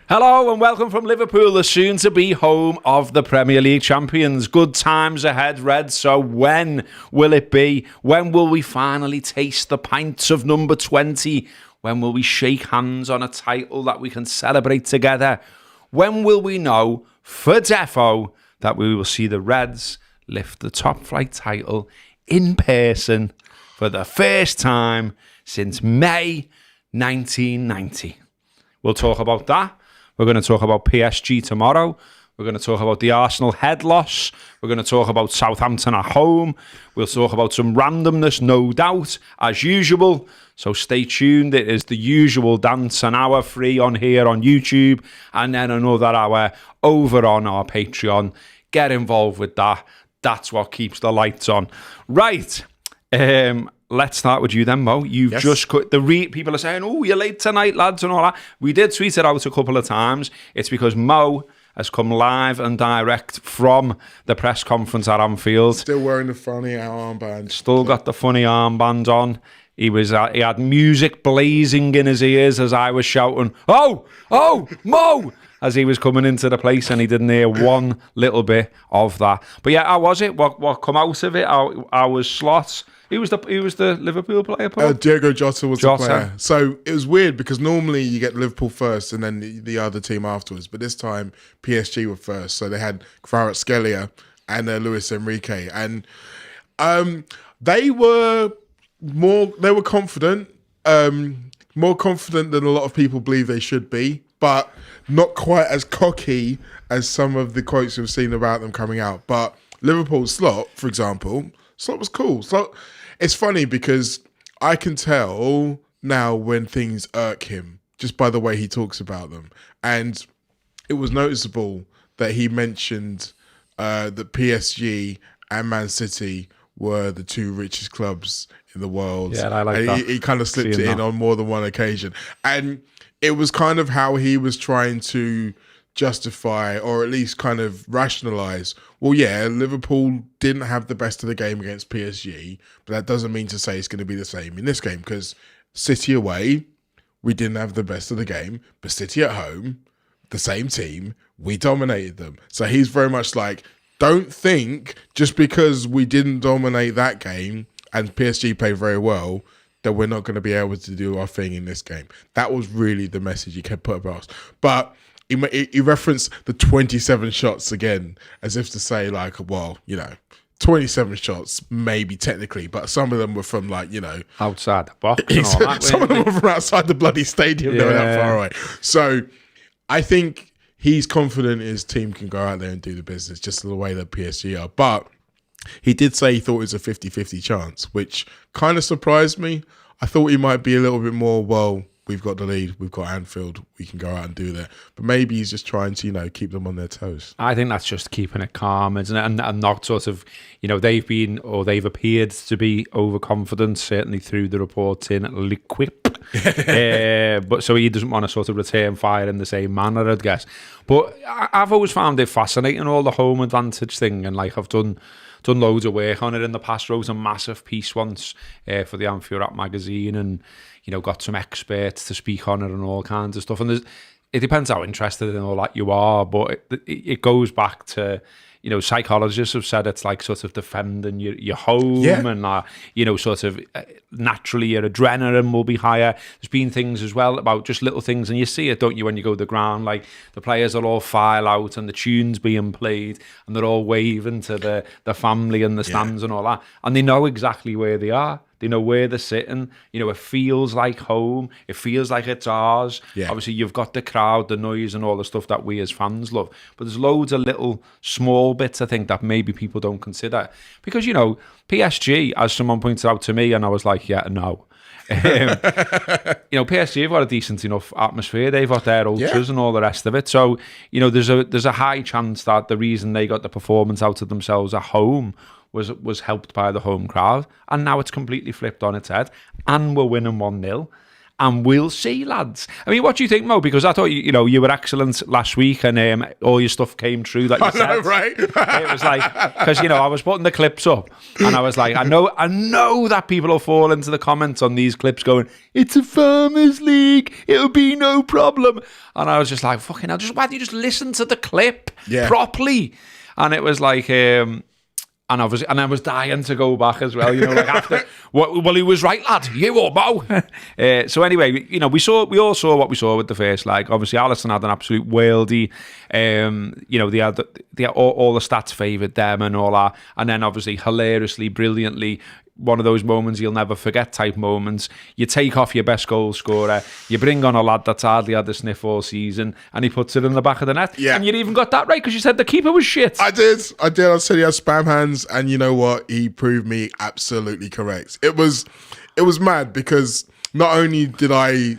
Hello and welcome from Liverpool, the soon-to-be home of the Premier League champions. Good times ahead, Red. So when will it be? When will we finally taste the pints of number 20? When will we shake hands on a title that we can celebrate together? When will we know for defo that we will see the Reds lift the top flight title in person for the first time since May 1990? We'll talk about that. We're going to talk about PSG tomorrow. We're going to talk about the Arsenal head loss. We're going to talk about Southampton at home. We'll talk about some randomness, no doubt, as usual. So stay tuned. It is the usual dance, an hour free on here on YouTube, and then another hour over on our Patreon. Get involved with that. That's what keeps the lights on. Right. Let's start with you then, Mo. You've just cut people are saying, "Oh, you're late tonight, lads," and all that. We did tweet it out a couple of times. It's because Mo has come live and direct from the press conference at Anfield. Still wearing the funny armband. Still got the funny armband on. He had music blazing in his ears as I was shouting, "Oh, Mo!" as he was coming into the place, and he didn't hear one little bit of that. But yeah, how was it? What come out of it? How was Slot? Who was the Liverpool player, Paul? Diego Jota was the player. So it was weird because normally you get Liverpool first and then the other team afterwards. But this time PSG were first. So they had Kvaratskhelia and Luis Enrique. And they were confident, more confident than a lot of people believe they should be, but not quite as cocky as some of the quotes we've seen about them coming out. But Liverpool's Slot, for example, Slot was cool. Slot, it's funny because I can tell now when things irk him just by the way he talks about them. And it was noticeable that he mentioned that PSG and Man City were the two richest clubs in the world. Yeah, I like that. He kind of slipped it in on more than one occasion. And it was kind of how he was trying to justify or at least kind of rationalise, well, yeah, Liverpool didn't have the best of the game against PSG, but that doesn't mean to say it's going to be the same in this game because City away, we didn't have the best of the game, but City at home, the same team, we dominated them. So he's very much like, don't think just because we didn't dominate that game and PSG played very well that we're not going to be able to do our thing in this game. That was really the message he kept put across. But he referenced the 27 shots again, as if to say, like, well, 27 shots, maybe technically, but some of them were from, like, outside the box and all that. Some of them were from outside the bloody stadium. They were that far away. So I think he's confident his team can go out there and do the business, just the way that PSG are. But he did say he thought it was a 50-50 chance, which kind of surprised me. I thought he might be a little bit more, well, we've got the lead, we've got Anfield, we can go out and do that. But maybe he's just trying to, keep them on their toes. I think that's just keeping it calm, isn't it? And not sort of, they've appeared to be overconfident, certainly through the reports in L'Equipe. But so he doesn't want to sort of return fire in the same manner, I'd guess. But I've always found it fascinating, all the home advantage thing, and like I've done loads of work on it in the past. Wrote a massive piece once for the Anfield Rap magazine, and got some experts to speak on it and all kinds of stuff. And it depends how interested in all that you are, but it goes back to, psychologists have said it's like sort of defending your home, and sort of naturally your adrenaline will be higher. There's been things as well about just little things, and you see it, don't you, when you go to the ground, like the players will all file out and the tunes being played and they're all waving to the family in the stands and all that, and they know exactly where they are. They know where they're sitting. It feels like home. It feels like it's ours. Yeah. Obviously, you've got the crowd, the noise, and all the stuff that we as fans love. But there's loads of little small bits, I think, that maybe people don't consider. Because, PSG, as someone pointed out to me, and I was like, yeah, no. PSG have got a decent enough atmosphere. They've got their ultras and all the rest of it. So, there's a high chance that the reason they got the performance out of themselves at home was helped by the home crowd, and now it's completely flipped on its head, and we're winning 1-0, and we'll see, lads. I mean, what do you think, Mo? Because I thought, you were excellent last week and all your stuff came true that you said. I know, right? It was like, because, I was putting the clips up and I was like, I know that people will fall into the comments on these clips going, it's a Farmers League, it'll be no problem. And I was just like, fucking hell, why don't you just listen to the clip properly? And it was like, and I was dying to go back as well, like after, well, he was right, lad, you or Mo. So anyway, we all saw what we saw with the first leg. Obviously, Alisson had an absolute worldie. They had all the stats favoured them and all that. And then obviously, hilariously, brilliantly, one of those moments you'll never forget type moments. You take off your best goal scorer, you bring on a lad that's hardly had the sniff all season, and he puts it in the back of the net. Yeah. And you even got that right because you said the keeper was shit. I did. I said he had spam hands, and you know what? He proved me absolutely correct. It was mad because not only did I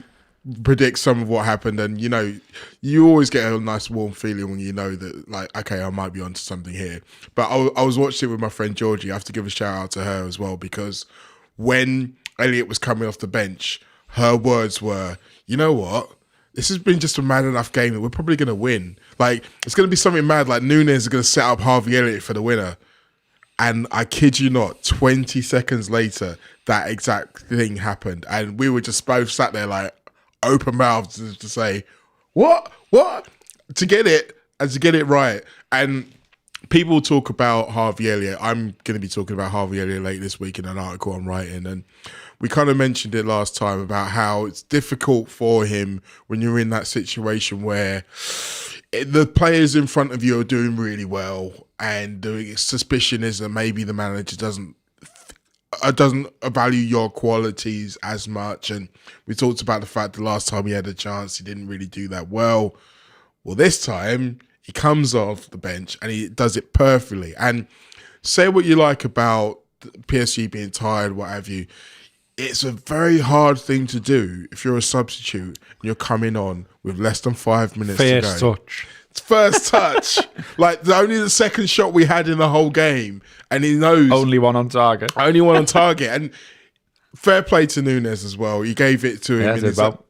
predict some of what happened, and you always get a nice warm feeling when you know that, like, okay, I might be onto something here. But I was watching it with my friend Georgie. I have to give a shout out to her as well, because when Elliott was coming off the bench, her words were, you know what, this has been just a mad enough game that we're probably going to win. Like, it's going to be something mad, like Núñez is going to set up Harvey Elliott for the winner. And I kid you not, 20 seconds later, that exact thing happened, and we were just both sat there like open mouthed to say, what? To get it right. And people talk about Harvey Elliott. I'm going to be talking about Harvey Elliott later this week in an article I'm writing. And we kind of mentioned it last time about how it's difficult for him when you're in that situation where the players in front of you are doing really well, and the suspicion is that maybe the manager doesn't value your qualities as much. And we talked about the fact the last time he had a chance, he didn't really do that well. Well, this time he comes off the bench and he does it perfectly. And say what you like about PSG being tired, what have you, it's a very hard thing to do if you're a substitute and you're coming on with less than 5 minutes to go. First touch. Like, only the second shot we had in the whole game, and he knows. Only one on target. And fair play to Núñez as well. He gave it to him.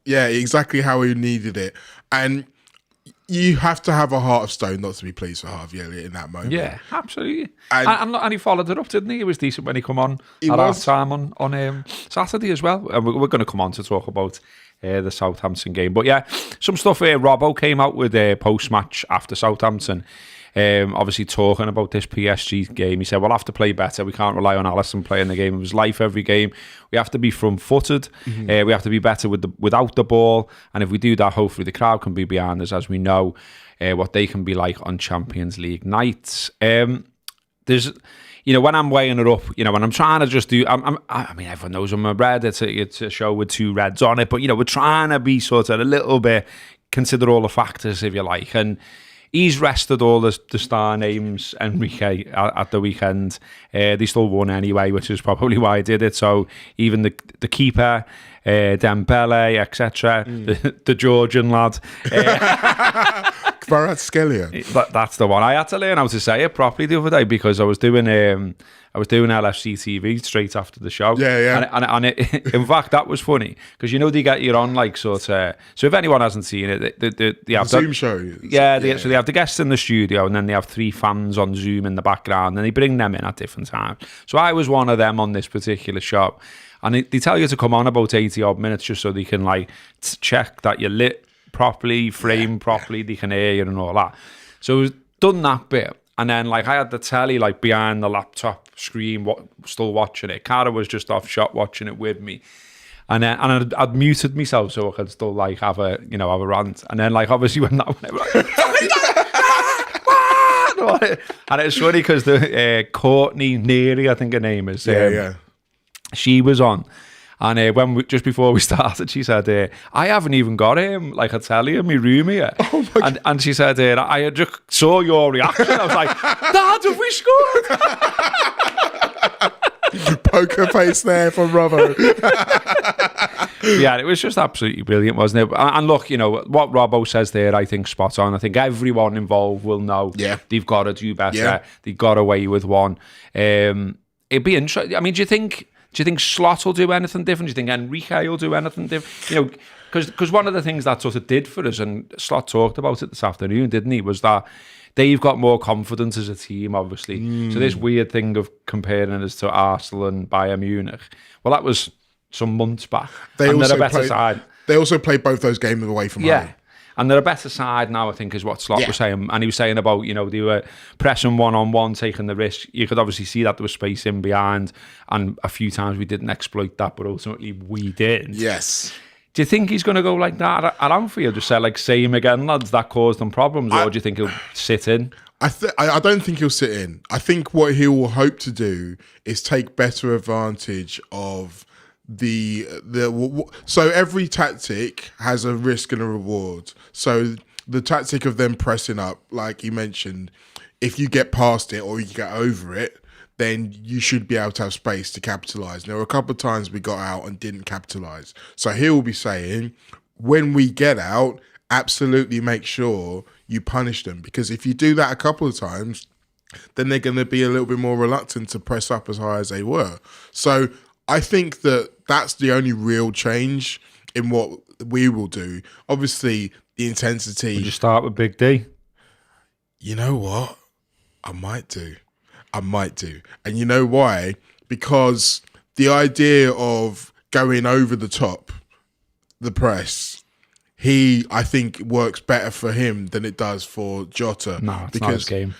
Exactly how he needed it. And you have to have a heart of stone not to be pleased for Harvey Elliott in that moment. Yeah, absolutely. And he followed it up, didn't he? He was decent when he come on at half time on Saturday as well. And we're going to come on to talk about the Southampton game. But yeah, some stuff here. Robbo came out with a post-match after Southampton, obviously talking about this PSG game. He said, we'll have to play better. We can't rely on Alisson playing the game of his life every game. We have to be front-footed. We have to be better without the ball. And if we do that, hopefully the crowd can be behind us, as we know what they can be like on Champions League nights. There's... when I'm weighing it up, when I'm trying to just do, I mean, everyone knows I'm a red. It's a show with two reds on it, but we're trying to be sort of a little bit, consider all the factors, if you like. And he's rested all the star names, Enrique, at the weekend. They still won anyway, which is probably why I did it. So even the keeper, Dembele, etc., the Georgian lad. That's the one. I had to learn how to say it properly the other day because I was doing LFC TV straight after the show. Yeah. And in fact, that was funny because they get you on like sort of. So if anyone hasn't seen it, they have the Zoom show. So they have the guests in the studio, and then they have 3 fans on Zoom in the background, and they bring them in at different times. So I was one of them on this particular show, and they tell you to come on about 80 odd minutes just so they can like check that you're lit properly, framed properly, they can hear you and all that. So I was done that bit, and then like I had the telly like behind the laptop screen, still watching it. Cara was just off shot watching it with me, and then I'd muted myself so I could still like have a rant. And then like obviously when that went, like, and it's funny because the Courtney Neary, I think her name is, she was on. And just before we started, she said, I haven't even got like a telly in my room here. Oh my God. And she said, I just saw your reaction. I was like, Dad, have we scored? Poker face there from Robbo. Yeah, it was just absolutely brilliant, wasn't it? And look, what Robbo says there, I think spot on. I think everyone involved will know they've got to do better. They got away with one. It'd be interesting. I mean, do you think Do you think Slot will do anything different? Do you think Enrique will do anything different? You know, because one of the things that sort of did for us, and Slot talked about it this afternoon, didn't he, was that they've got more confidence as a team, obviously. So this weird thing of comparing us to Arsenal and Bayern Munich, well, that was some months back. They're a better side. They also played both those games away from home. And they're a better side now, I think, is what Slot was saying. And he was saying about, you know, they were pressing one-on-one, taking the risk. You could obviously see that there was space in behind. And a few times we didn't exploit that, but ultimately we did. Yes. Do you think he's going to go like that at Anfield? Just say, like, same again, lads, that caused them problems? Or do you think he'll sit in? I don't think he'll sit in. I think what he will hope to do is take better advantage of so every tactic has a risk and a reward. So the tactic of them pressing up, like you mentioned, if you get past it or you get over it, then you should be able to have space to capitalise. There were a couple of times we got out and didn't capitalise. So he will be saying, when we get out, absolutely make sure you punish them, because if you do that a couple of times, then they're going to be a little bit more reluctant to press up as high as they were. So I think that's the only real change in what we will do. Obviously, the intensity. Would you start with Big D? You know what? I might do. And you know why? Because the idea of going over the top, the press, I think works better for him than it does for Jota. No, it's not his game.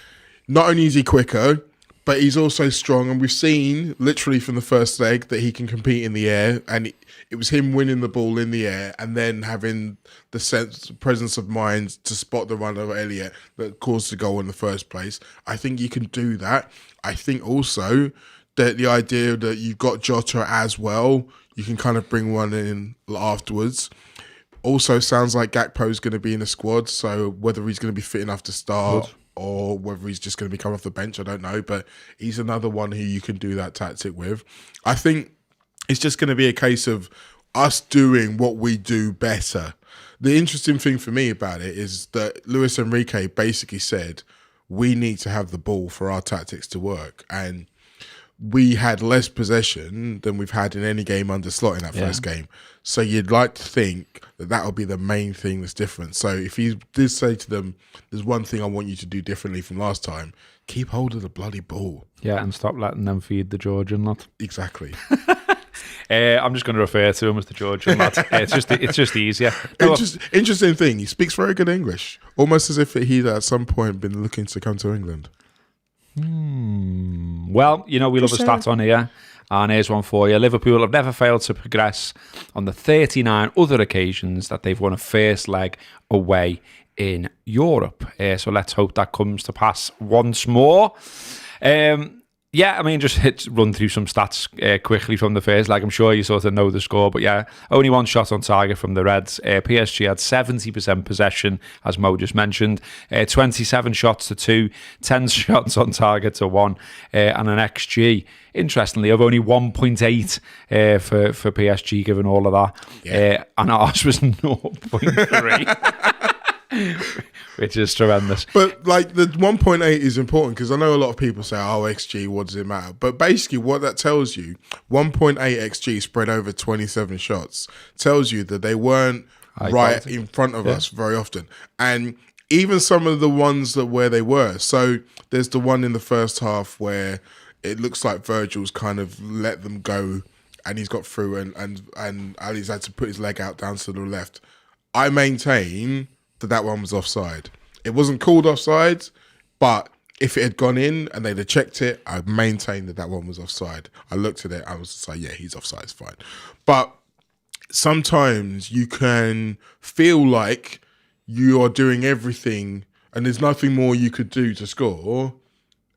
Not only is he quicker, but he's also strong, and we've seen literally from the first leg that he can compete in the air, and it was him winning the ball in the air and then having the presence of mind to spot the run of Elliott that caused the goal in the first place. I think you can do that. I think also that the idea that you've got Jota as well, you can kind of bring one in afterwards. Also sounds like Gakpo's going to be in the squad, so whether he's going to be fit enough to start or whether he's just going to be coming off the bench, I don't know. But he's another one who you can do that tactic with. I think it's just going to be a case of us doing what we do better. The interesting thing for me about it is that Luis Enrique basically said, we need to have the ball for our tactics to work. And we had less possession than we've had in any game under Slot in that first game. So you'd like to think that will be the main thing that's different. So if he did say to them, there's one thing I want you to do differently from last time, keep hold of the bloody ball. Yeah, and stop letting them feed the Georgian lot. Exactly. I'm just going to refer to him as the Georgian lad. It's just easier. Interesting thing, he speaks very good English, almost as if he'd at some point been looking to come to England. Well, you know, we love a stat on here, and here's one for you. Liverpool have never failed to progress on the 39 other occasions that they've won a first leg away in Europe. So let's hope that comes to pass once more. Yeah, I mean, just run through some stats quickly from the first leg. I'm sure you sort of know the score, but yeah, only one shot on target from the Reds. PSG had 70% possession, as Mo just mentioned, 27 shots to 2, 10 shots on target to 1, and an XG, interestingly, of only 1.8 for PSG, given all of that. Yeah. And ours was 0.3. Which is tremendous. But like the 1.8 is important because I know a lot of people say, oh, XG, what does it matter? But basically what that tells you, 1.8 XG spread over 27 shots, tells you that they weren't right in front of us very often. And even some of the ones where they were. So there's the one in the first half where it looks like Virgil's kind of let them go and he's got through and Ali's had to put his leg out down to the left. I maintain that one was offside. It wasn't called offside, but if it had gone in and they'd have checked it, I maintain that one was offside. I looked at it, I was just like, yeah, he's offside, it's fine. But sometimes you can feel like you are doing everything and there's nothing more you could do to score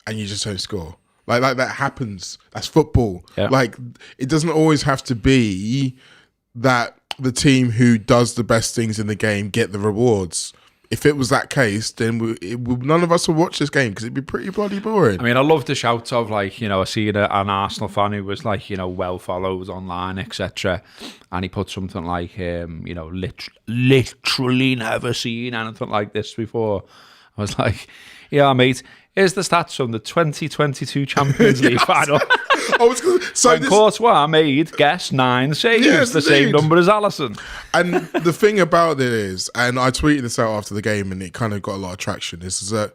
and you just don't score. Like that happens. That's football. Yeah. Like it doesn't always have to be that the team who does the best things in the game get the rewards. If it was that case, then none of us would watch this game because it'd be pretty bloody boring. I mean, I love the shouts of, like, you know, I see an Arsenal fan who was, like, you know, well followed online, etc. And he put something like, you know, literally never seen anything like this before. I was like, yeah, mate, here's the stats from the 2022 Champions League final. When Courtois made, guess, 9 saves, the same number as Alisson. And the thing about it is, and I tweeted this out after the game, and it kind of got a lot of traction, is that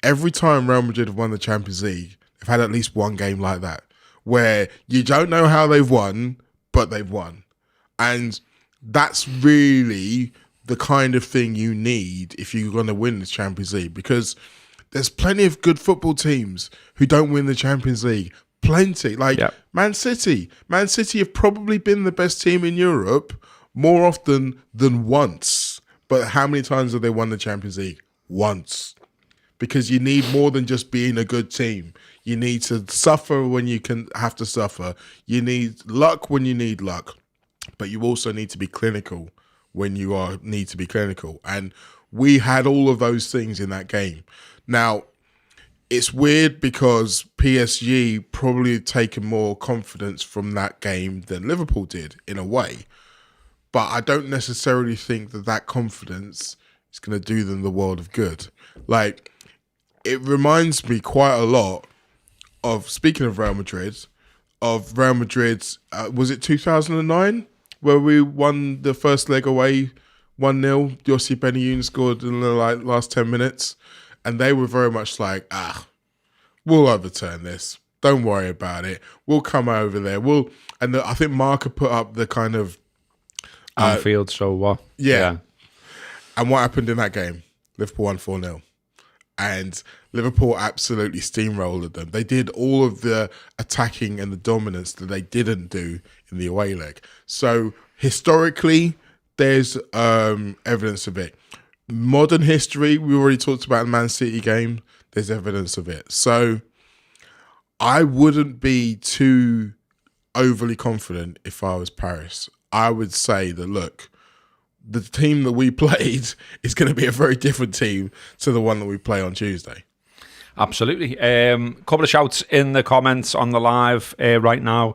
every time Real Madrid have won the Champions League, they've had at least one game like that, where you don't know how they've won, but they've won. And that's really the kind of thing you need if you're going to win the Champions League, because there's plenty of good football teams who don't win the Champions League. Plenty. Man City. Man City have probably been the best team in Europe more often than once. But how many times have they won the Champions League? Once. Because you need more than just being a good team. You need to suffer when you can have to suffer. You need luck when you need luck. But you also need to be clinical when you need to be clinical. And we had all of those things in that game. Now, it's weird because PSG probably had taken more confidence from that game than Liverpool did, in a way. But I don't necessarily think that confidence is going to do them the world of good. Like, it reminds me quite a lot of, speaking of Real Madrid's, was it 2009? Where we won the first leg away 1-0. Yossi Benayoun scored in the last 10 minutes. And they were very much like, we'll overturn this. Don't worry about it. We'll come over there. I think Mark put up the kind of Anfield, so what? Yeah. And what happened in that game? Liverpool won 4-0. And Liverpool absolutely steamrolled them. They did all of the attacking and the dominance that they didn't do in the away leg. So historically, there's evidence of it. Modern history, we already talked about the Man City game. There's evidence of it. So I wouldn't be too overly confident if I was Paris. I would say that, look, the team that we played is going to be a very different team to the one that we play on Tuesday. Absolutely. Couple of shouts in the comments on the live right now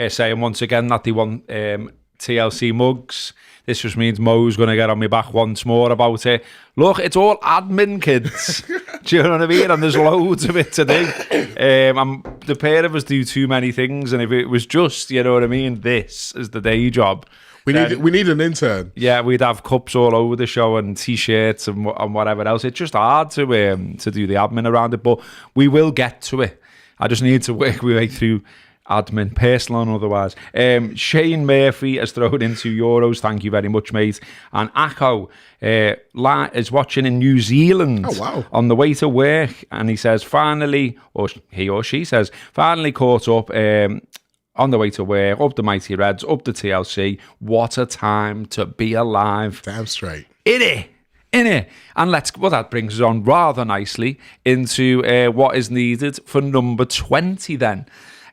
saying once again that they want TLC mugs. This just means Mo's going to get on my back once more about it. Look, it's all admin, kids. Do you know what I mean? And there's loads of it to do. The pair of us do too many things, and if it was just, you know what I mean, this is the day job. We need an intern. Yeah, we'd have cups all over the show and T-shirts and whatever else. It's just hard to do the admin around it, but we will get to it. I just need to work my way through admin, personal and otherwise. Shane Murphy has thrown in €2. Thank you very much, mate. And Akko is watching in New Zealand on the way to work, and he says, finally, or he or she says, finally caught up on the way to work, up the Mighty Reds, up the TLC. What a time to be alive. Damn straight. In it. And that brings us on rather nicely into what is needed for number 20 then.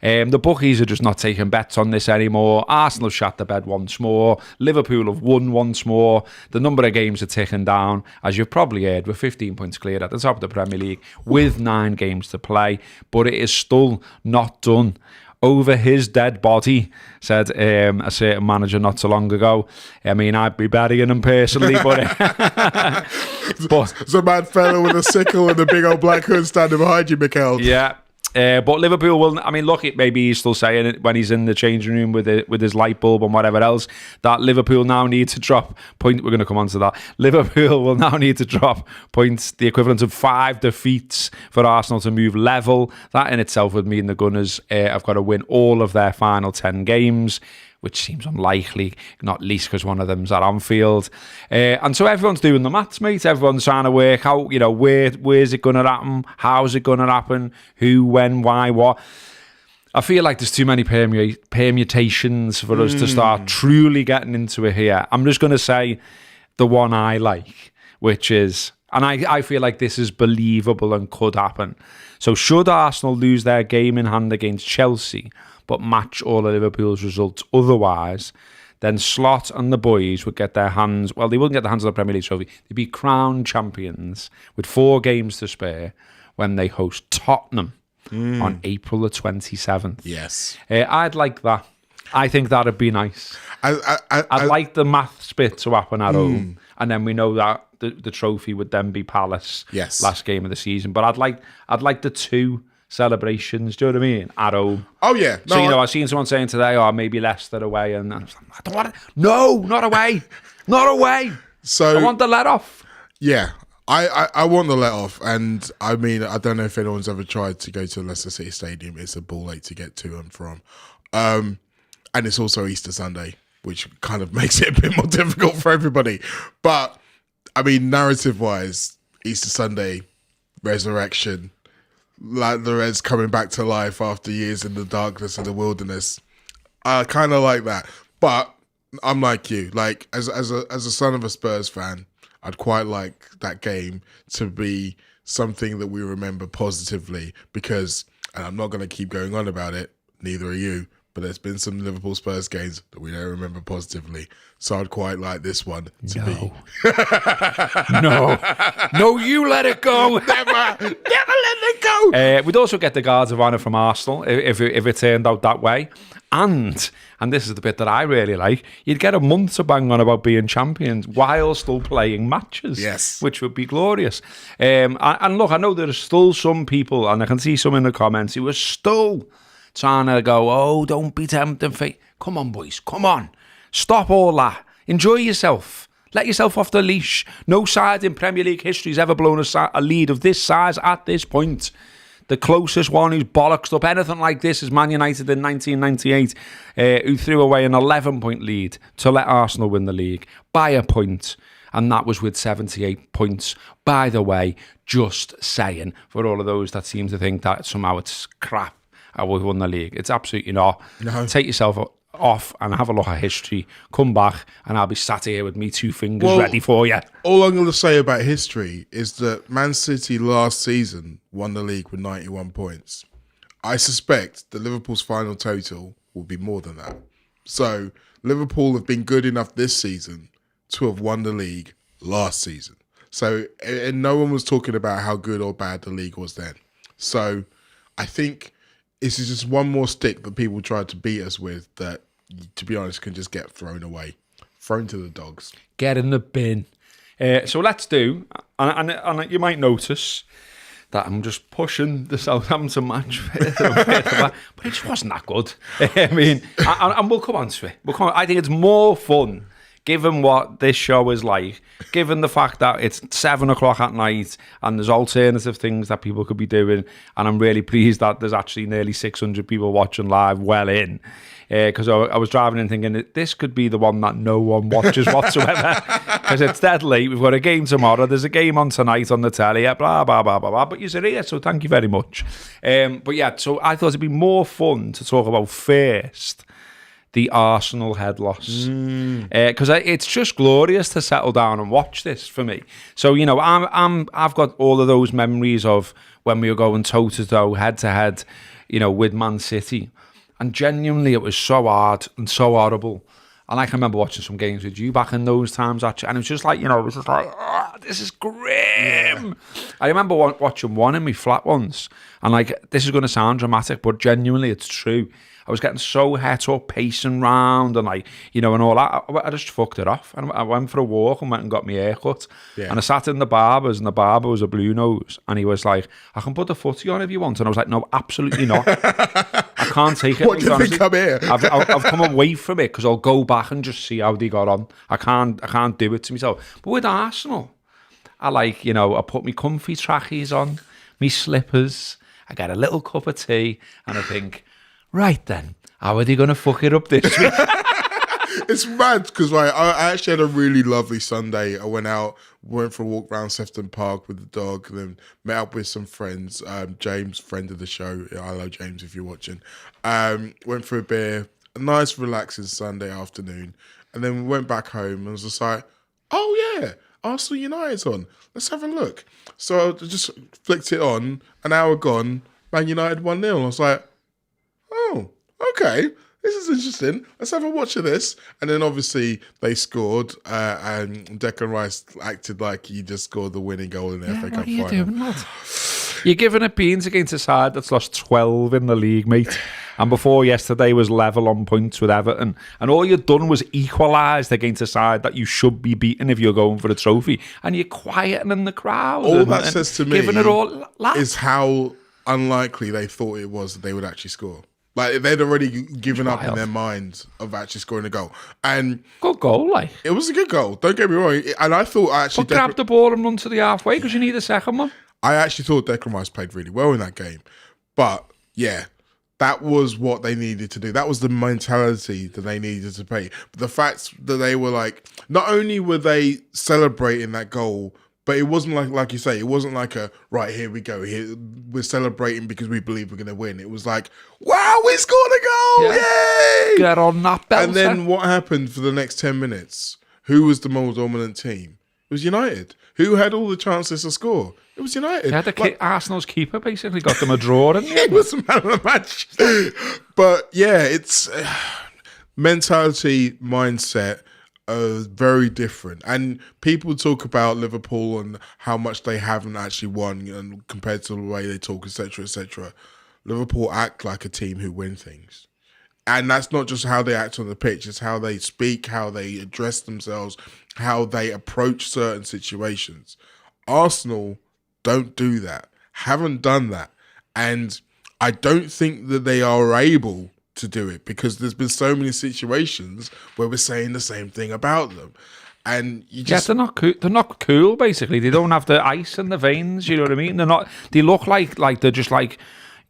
The bookies are just not taking bets on this anymore. Arsenal shat the bed once more. Liverpool have won once more. The number of games are ticking down. As you've probably heard, we're 15 points clear at the top of the Premier League with 9 games to play. But it is still not done. Over his dead body, said a certain manager not so long ago. I mean, I'd be burying him personally, but there's a mad fella with a sickle and a big old black hood standing behind you, Mikel. Yeah. But Liverpool will, I mean, look, maybe he's still saying it when he's in the changing room with his light bulb and whatever else, that Liverpool now need to drop points. We're going to come on to that. Liverpool will now need to drop points, the equivalent of 5 defeats for Arsenal to move level. That in itself would mean the Gunners have got to win all of their final 10 games, which seems unlikely, not least because one of them's at Anfield. And so everyone's doing the maths, mate. Everyone's trying to work out, where's it going to happen? How's it going to happen? Who, when, why, what? I feel like there's too many permutations for us to start truly getting into it here. I'm just going to say the one I like, which is, and I feel like this is believable and could happen. So should Arsenal lose their game in hand against Chelsea, but match all of Liverpool's results otherwise, then Slot and the boys would get their hands, well, they wouldn't get their hands on the Premier League trophy. They'd be crowned champions with 4 games to spare when they host Tottenham on April the 27th. Yes. I'd like that. I think that'd be nice. I'd like the maths bit to happen at home, and then we know that the trophy would then be Palace. Yes. Last game of the season. But I'd like the 2 celebrations. Do you know what I mean? At home. Oh yeah. No, so I've seen someone saying today, "Oh, maybe Leicester away," and I was like, "I don't want it. No, not away, not away." So I want the let off. Yeah. I want the let off, and I mean, I don't know if anyone's ever tried to go to Leicester City Stadium. It's a ball ache to get to and from. And it's also Easter Sunday, which kind of makes it a bit more difficult for everybody. But, I mean, narrative-wise, Easter Sunday, resurrection, like the Reds coming back to life after years in the darkness of the wilderness. I kind of like that. But I'm like you. Like, as a son of a Spurs fan, I'd quite like that game to be something that we remember positively because, and I'm not going to keep going on about it, neither are you, but there's been some Liverpool Spurs games that we don't remember positively. So I'd quite like this one to be. No, you let it go. Never let it go. We'd also get the Guards of Honour from Arsenal if it turned out that way. And this is the bit that I really like, you'd get a month to bang on about being champions while still playing matches. Yes. Which would be glorious. And look, I know there are still some people, and I can see some in the comments, who are still trying to go, oh, don't be tempted, fate. Come on, boys, come on. Stop all that. Enjoy yourself. Let yourself off the leash. No side in Premier League history has ever blown a lead of this size at this point. The closest one who's bollocksed up anything like this is Man United in 1998, who threw away an 11-point lead to let Arsenal win the league by a point. And that was with 78 points. By the way, just saying, for all of those that seem to think that somehow it's crap how we won the league. It's absolutely not. No. Take yourself off and have a look at history. Come back and I'll be sat here with me two fingers ready for you. All I'm going to say about history is that Man City last season won the league with 91 points. I suspect that Liverpool's final total will be more than that. So Liverpool have been good enough this season to have won the league last season. So, and no one was talking about how good or bad the league was then. So I think this is just one more stick that people tried to beat us with that, to be honest, can just get thrown away. Thrown to the dogs. Get in the bin. So let's do, and you might notice that I'm just pushing the Southampton match but it just wasn't that good. I mean, and we'll come on to it. I think it's more fun, given what this show is like, given the fact that it's 7 o'clock at night and there's alternative things that people could be doing, and I'm really pleased that there's actually nearly 600 people watching live well in, because I was driving in thinking that this could be the one that no one watches whatsoever, because it's dead late, we've got a game tomorrow, there's a game on tonight on the telly, blah, blah, blah, blah, blah, but you're here, so thank you very much. But yeah, so I thought it'd be more fun to talk about first the Arsenal head loss, because it's just glorious to settle down and watch this for me. So I've got all of those memories of when we were going toe to toe, head to head, with Man City, and genuinely it was so hard and so horrible. And I can remember watching some games with you back in those times, actually, and it was just like, it was just like, oh, this is grim. Yeah. I remember watching one in my flat once, and like, this is going to sound dramatic, but genuinely it's true. I was getting so het up, pacing round, and like, and all that. I just fucked it off. And I went for a walk and went and got my hair cut. Yeah. And I sat in the barber's, and the barber was a blue nose. And he was like, I can put the footy on if you want. And I was like, no, absolutely not. I can't take it. What do you think I'm here? I've come away from it because I'll go back and just see how they got on. I can't do it to myself. But with Arsenal, I put my comfy trackies on, my slippers, I get a little cup of tea, and I think, right then, how are they going to fuck it up this week? It's mad because I actually had a really lovely Sunday. I went for a walk around Sefton Park with the dog, and then met up with some friends. James, friend of the show. Hello, James, if you're watching. Went for a beer, a nice relaxing Sunday afternoon, and then we went back home and was just like, oh yeah, Arsenal United's on. Let's have a look. So I just flicked it on, an hour gone, Man United 1-0. I was like, oh, okay, this is interesting. Let's have a watch of this. And then obviously they scored, and Declan Rice acted like he just scored the winning goal in the FA Cup final. What are you doing, lad? You're giving it beans against a side that's lost 12 in the league, mate. And before yesterday was level on points with Everton. And all you've done was equalised against a side that you should be beating if you're going for a trophy. And you're quietening the crowd. All that says to me giving it all, is how unlikely they thought it was that they would actually score. Like, they'd already given up in their mind of actually scoring a goal. And good goal, like. It was a good goal, don't get me wrong. And I thought actually... But grab the ball and run to the halfway because you need a second one. I actually thought Declan Rice played really well in that game. But, yeah, that was what they needed to do. That was the mentality that they needed to play. But the fact that they were like... Not only were they celebrating that goal... But it wasn't like you say, it wasn't like a, right, here we go. Here, we're celebrating because we believe we're going to win. It was like, wow, we scored a goal. Yay! Get on that belter. And then what happened for the next 10 minutes? Who was the more dominant team? It was United. Who had all the chances to score? It was United. Yeah, Arsenal's keeper basically got them a draw, didn't he? It was the man of the match. But yeah, it's mentality, mindset, very different. And people talk about Liverpool and how much they haven't actually won and compared to the way they talk, etc., etc. Liverpool act like a team who win things. And that's not just how they act on the pitch, it's how they speak, how they address themselves, how they approach certain situations. Arsenal don't do that, haven't done that. And I don't think that they are able to do it because there's been so many situations where we're saying the same thing about them, and you just they're not cool. Basically, they don't have the ice in the veins. You know what I mean? They look like they're just like,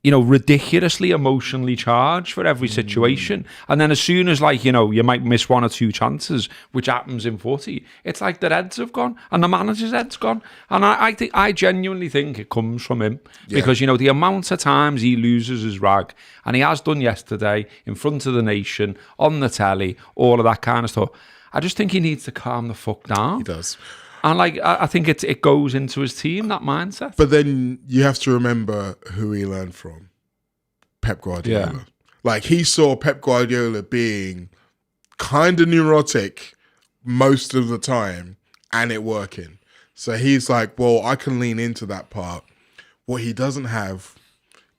you know, ridiculously emotionally charged for every situation. And then as soon as, like, you know, you might miss one or two chances, which happens in footy, it's like their heads have gone and the manager's head's gone. And I genuinely think it comes from him because, you know, the amount of times he loses his rag, and he has done yesterday in front of the nation, on the telly, all of that kind of stuff. I just think he needs to calm the fuck down. He does. And like, I think it goes into his team, that mindset. But then you have to remember who he learned from. Pep Guardiola. Yeah. Like, he saw Pep Guardiola being kind of neurotic most of the time and it working. So he's like, well, I can lean into that part. What he doesn't have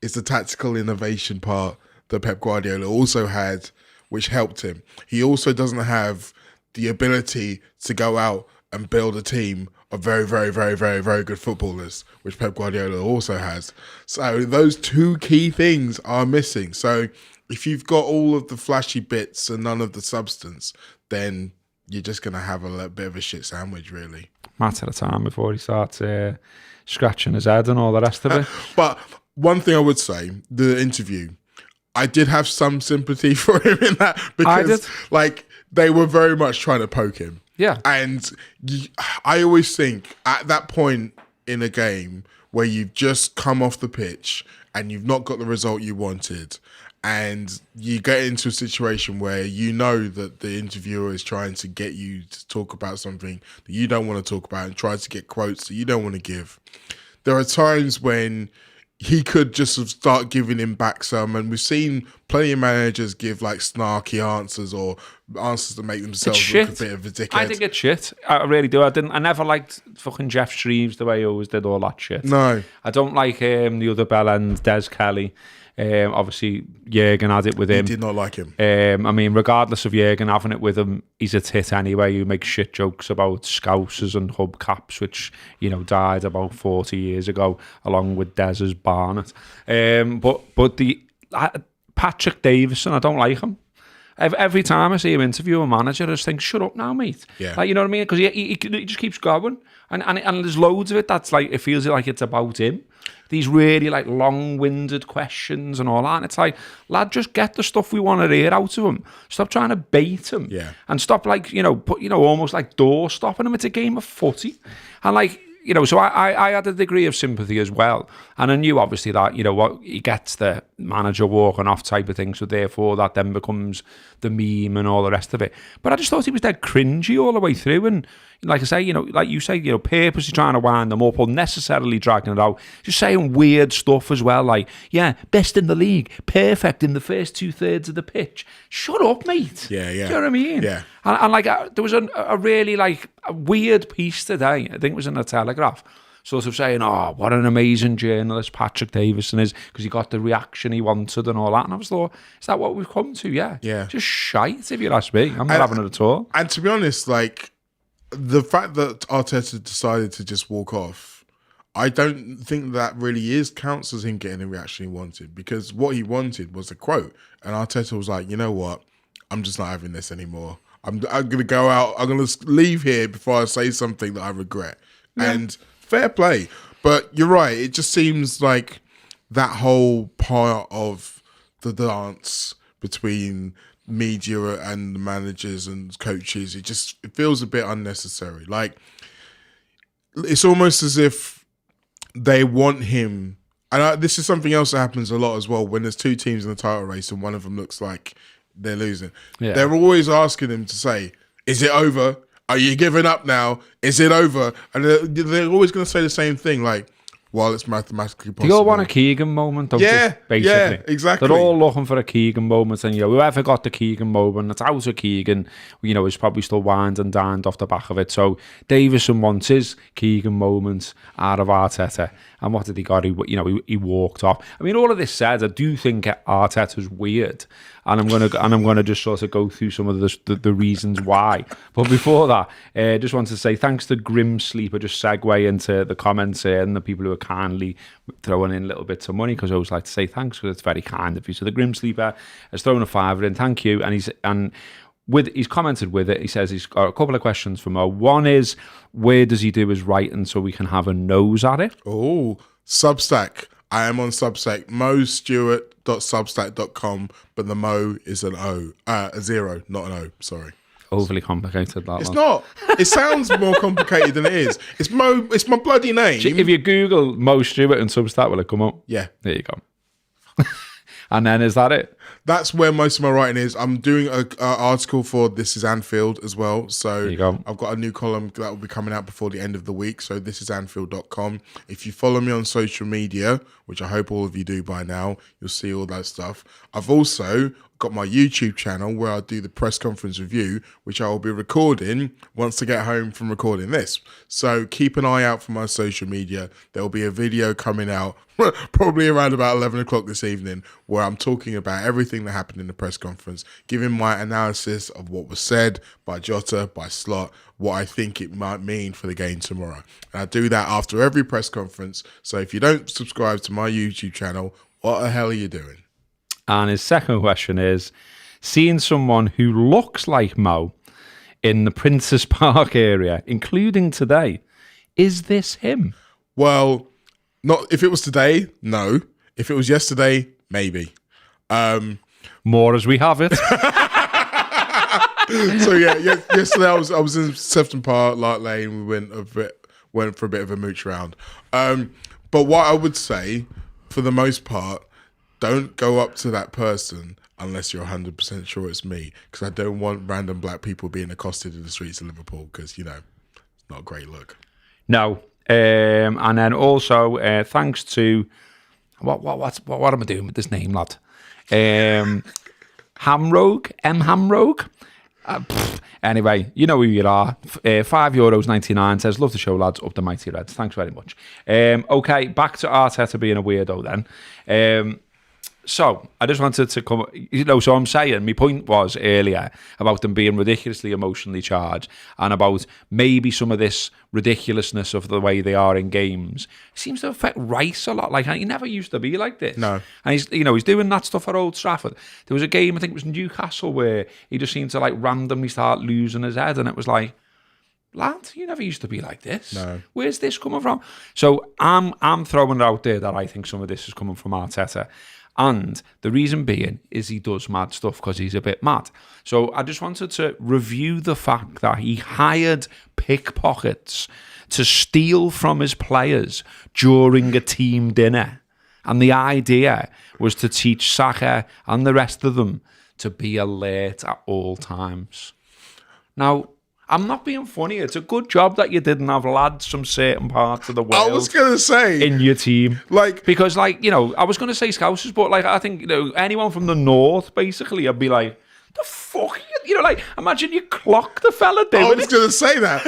is the tactical innovation part that Pep Guardiola also had, which helped him. He also doesn't have the ability to go out and build a team of very, very, very, very, very good footballers, which Pep Guardiola also has. So those two key things are missing. So if you've got all of the flashy bits and none of the substance, then you're just going to have a bit of a shit sandwich, really. Matter of time before he starts scratching his head and all the rest of it. But one thing I would say, the interview, I did have some sympathy for him in that because, like, they were very much trying to poke him. Yeah. And I always think at that point in a game where you've just come off the pitch and you've not got the result you wanted, and you get into a situation where you know that the interviewer is trying to get you to talk about something that you don't want to talk about and tries to get quotes that you don't want to give. There are times when he could just start giving him back some, and we've seen plenty of managers give like snarky answers or answers to make themselves look a bit of a dickhead. I think it's shit. I really do. I never liked fucking Jeff Shreves the way he always did all that shit. No. I don't like the other bell end, Des Kelly. Obviously, Jurgen had it with him. He did not like him. I mean, regardless of Jurgen having it with him, he's a tit anyway who makes shit jokes about Scousers and hubcaps, which, you know, died about 40 years ago, along with Des's Barnett. But the Patrick Davison, I don't like him. Every time I see him interview a manager, I just think, shut up now, mate. Yeah. Like, you know what I mean? Because he just keeps going. And there's loads of it that's like, it feels like it's about him. These really like long-winded questions and all that. And it's like, lad, just get the stuff we want to hear out of him. Stop trying to bait him. Yeah. And stop like, almost like door stopping him. It's a game of footy. And like, you know, so I had a degree of sympathy as well. And I knew obviously that, you know, what he gets the manager walking off type of thing. So therefore that then becomes the meme and all the rest of it. But I just thought he was dead cringy all the way through. And like I say, you know, like you say, you know, purposely trying to wind them up or necessarily dragging it out. Just saying weird stuff as well. Like, yeah, best in the league, perfect in the first 2/3 of the pitch. Shut up, mate. Yeah, yeah. Do you know what I mean? Yeah. And like, there was a really like a weird piece today. I think it was in the Telegraph, sort of saying, "Oh, what an amazing journalist Patrick Davison is," because he got the reaction he wanted and all that. And I was thought, is that what we've come to? Yeah, yeah. Just shite, if you ask me. I'm not having it at all. And to be honest, like the fact that Arteta decided to just walk off, I don't think that really counts as him getting the reaction he wanted, because what he wanted was a quote, and Arteta was like, you know what, I'm just not having this anymore. I'm going to go out. I'm going to leave here before I say something that I regret. Yeah. And fair play, but you're right. It just seems like that whole part of the dance between media and the managers and coaches, it feels a bit unnecessary. Like, it's almost as if they want him, and this is something else that happens a lot as well when there's two teams in the title race and one of them looks like they're losing. Yeah. They're always asking him to say, is it over? Are you giving up now? Is it over? And they're always going to say the same thing, like, well, it's mathematically possible. They all want a Keegan moment, don't they? Basically. Yeah, exactly. They're all looking for a Keegan moment, and whoever got the Keegan moment, it's out of Keegan, is probably still wined and dined off the back of it. So Davison wants his Keegan moment out of Arteta, and what did he got? He walked off. I mean, all of this said, I do think Arteta's weird, and I'm gonna just sort of go through some of the reasons why. But before that, just wanted to say thanks to Grim Sleeper. Just segue into the comments here and the people who are kindly throwing in little bits of money, because I always like to say thanks, because it's very kind of you. So the Grim Sleeper has thrown a $5 in, thank you, and he's commented with it. He says he's got a couple of questions for Mo. One is, where does he do his writing so we can have a nose at it? Oh, Substack. I am on Substack, mostewart.substack.com, but the Mo is a zero, not an O, sorry. Overly complicated, that. It's not. It sounds more complicated than it is. It's Mo. It's my bloody name. If you Google Mo Stewart and Substack, will it come up? Yeah. There you go. And then is that it? That's where most of my writing is. I'm doing an article for This Is Anfield as well. So there you go. I've got a new column that will be coming out before the end of the week. So thisisanfield.com. If you follow me on social media, which I hope all of you do by now, you'll see all that stuff. I've also got my YouTube channel where I do the press conference review, which I will be recording once I get home from recording this. So keep an eye out for my social media. There will be a video coming out probably around about 11 o'clock this evening, where I'm talking about everything that happened in the press conference, giving my analysis of what was said by Jota, by Slot, what I think it might mean for the game tomorrow. And I do that after every press conference. So if you don't subscribe to my YouTube channel, what the hell are you doing? And his second question is, seeing someone who looks like Mo in the Princes Park area, including today, is this him? Well, not if it was today, no. If it was yesterday, maybe. More as we have it. So yesterday I was in Southampton Park, Lark Lane. We went for a bit of a mooch round. But what I would say, for the most part, don't go up to that person unless you're 100% sure it's me, because I don't want random black people being accosted in the streets of Liverpool, because, it's not a great look. No. And then also, thanks to... What am I doing with this name, lad? Hamrogue? M. Hamrogue? Anyway, you know who you are. €5.99 says, love the show, lads. Up the mighty Reds. Thanks very much. Okay, back to Arteta being a weirdo then. So I just wanted to come, so I'm saying, my point was earlier about them being ridiculously emotionally charged, and about maybe some of this ridiculousness of the way they are in games seems to affect Rice a lot. Like, he never used to be like this. No. And he's doing that stuff at Old Trafford. There was a game, I think it was Newcastle, where he just seemed to randomly start losing his head, and it was like, lad, you never used to be like this. No. Where's this coming from? So I'm throwing it out there that I think some of this is coming from Arteta. And the reason being is he does mad stuff because he's a bit mad. So I just wanted to review the fact that he hired pickpockets to steal from his players during a team dinner. And the idea was to teach Saka and the rest of them to be alert at all times. Now, I'm not being funny. It's a good job that you didn't have lads from certain parts of the world. I was going to say. In your team. Because, I was going to say Scousers, but, I think, anyone from the north, basically, I'd be like, the fuck? Imagine you clock the fella doing I was going to say that.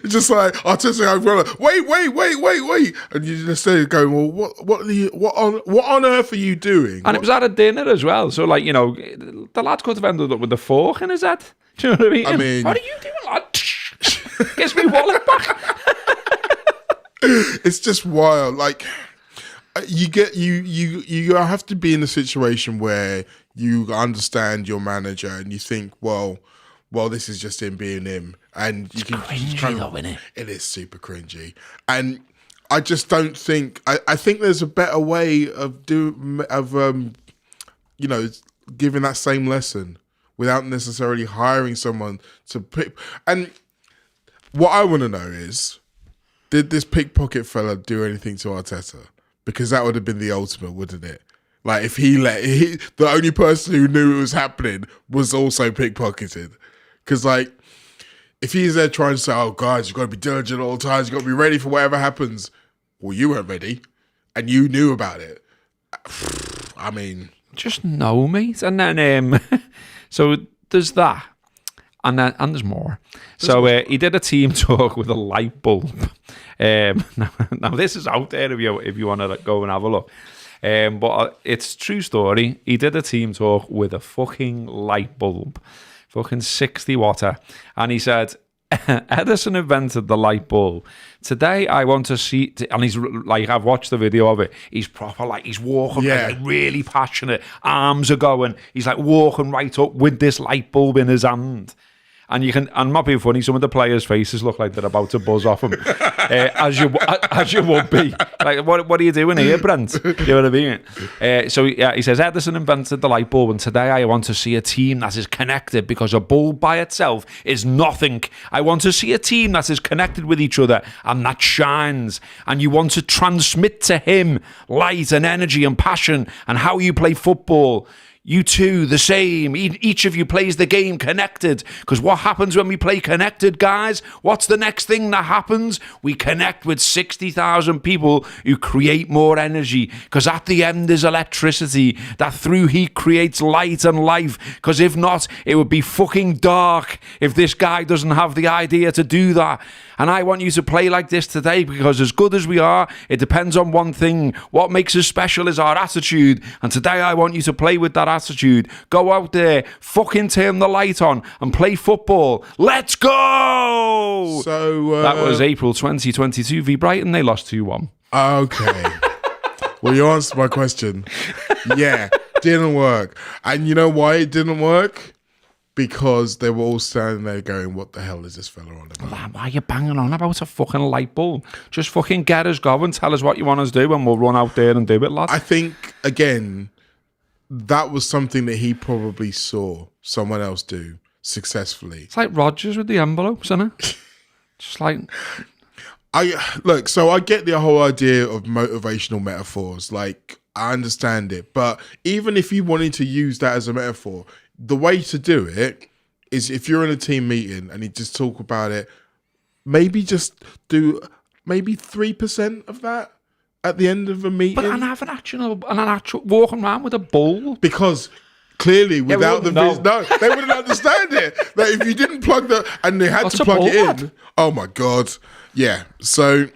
Just like, Arteta, wait. And you just stay going, well, what on earth are you doing? And it was at a dinner as well. So, the lad could have ended up with a fork in his head. Do you know what I mean? What are you doing, lad? Gives me wallet back. It's just wild. Like you have to be in a situation where you understand your manager and you think, well, this is just him being him, and you can cringy though, isn't it? It is super cringy, and I just don't think. I think there's a better way of giving that same lesson without necessarily hiring someone to pick. And what I want to know is, did this pickpocket fella do anything to Arteta? Because that would have been the ultimate, wouldn't it? Like if the only person who knew it was happening was also pickpocketed. Because like, if he's there trying to say, "Oh guys, you've got to be diligent at all times, you've got to be ready for whatever happens," well, you weren't ready, and you knew about it. I mean, just no, mate. And then so there's that, and there's more. He did a team talk with a light bulb. Now this is out there if you want to go and have a look. But it's true story. He did a team talk with a fucking light bulb, fucking 60 watter, and he said, Edison invented the light bulb. Today I want to see, and he's like, I've watched the video of it. He's proper, like he's walking, like really passionate. Arms are going. He's like walking right up with this light bulb in his hand. And you can, and not being funny, some of the players' faces look like they're about to buzz off him, as you would be. Like, what are you doing here, Brent? You know what I mean? He says, Edison invented the light bulb, and today I want to see a team that is connected, because a bulb by itself is nothing. I want to see a team that is connected with each other and that shines. And you want to transmit to him light and energy and passion and how you play football. You two, the same. Each of you plays the game connected. Because what happens when we play connected, guys? What's the next thing that happens? We connect with 60,000 people who create more energy. Because at the end is electricity that through heat creates light and life. Because if not, it would be fucking dark if this guy doesn't have the idea to do that. And I want you to play like this today, because as good as we are, it depends on one thing. What makes us special is our attitude. And today I want you to play with that attitude. Go out there, fucking turn the light on and play football. Let's go! So that was April 2022 v Brighton. They lost 2-1. Okay. Well, you answered my question. Yeah, didn't work. And you know why it didn't work? Because they were all standing there going, what the hell is this fella on about? Why are you banging on about a fucking light bulb? Just fucking get us going, tell us what you want us to do, and we'll run out there and do it, lad. I think, again, that was something that he probably saw someone else do successfully. It's like Rodgers with the envelopes, isn't it? Just like... So I get the whole idea of motivational metaphors. Like, I understand it. But even if you wanted to use that as a metaphor, the way to do it is, if you're in a team meeting and you just talk about it, maybe just do maybe 3% of that at the end of a meeting. But and have an actual walking around with a bulb. Because clearly, without they wouldn't understand it. Like, if you didn't plug and they had to plug it in. Oh my God. Yeah. So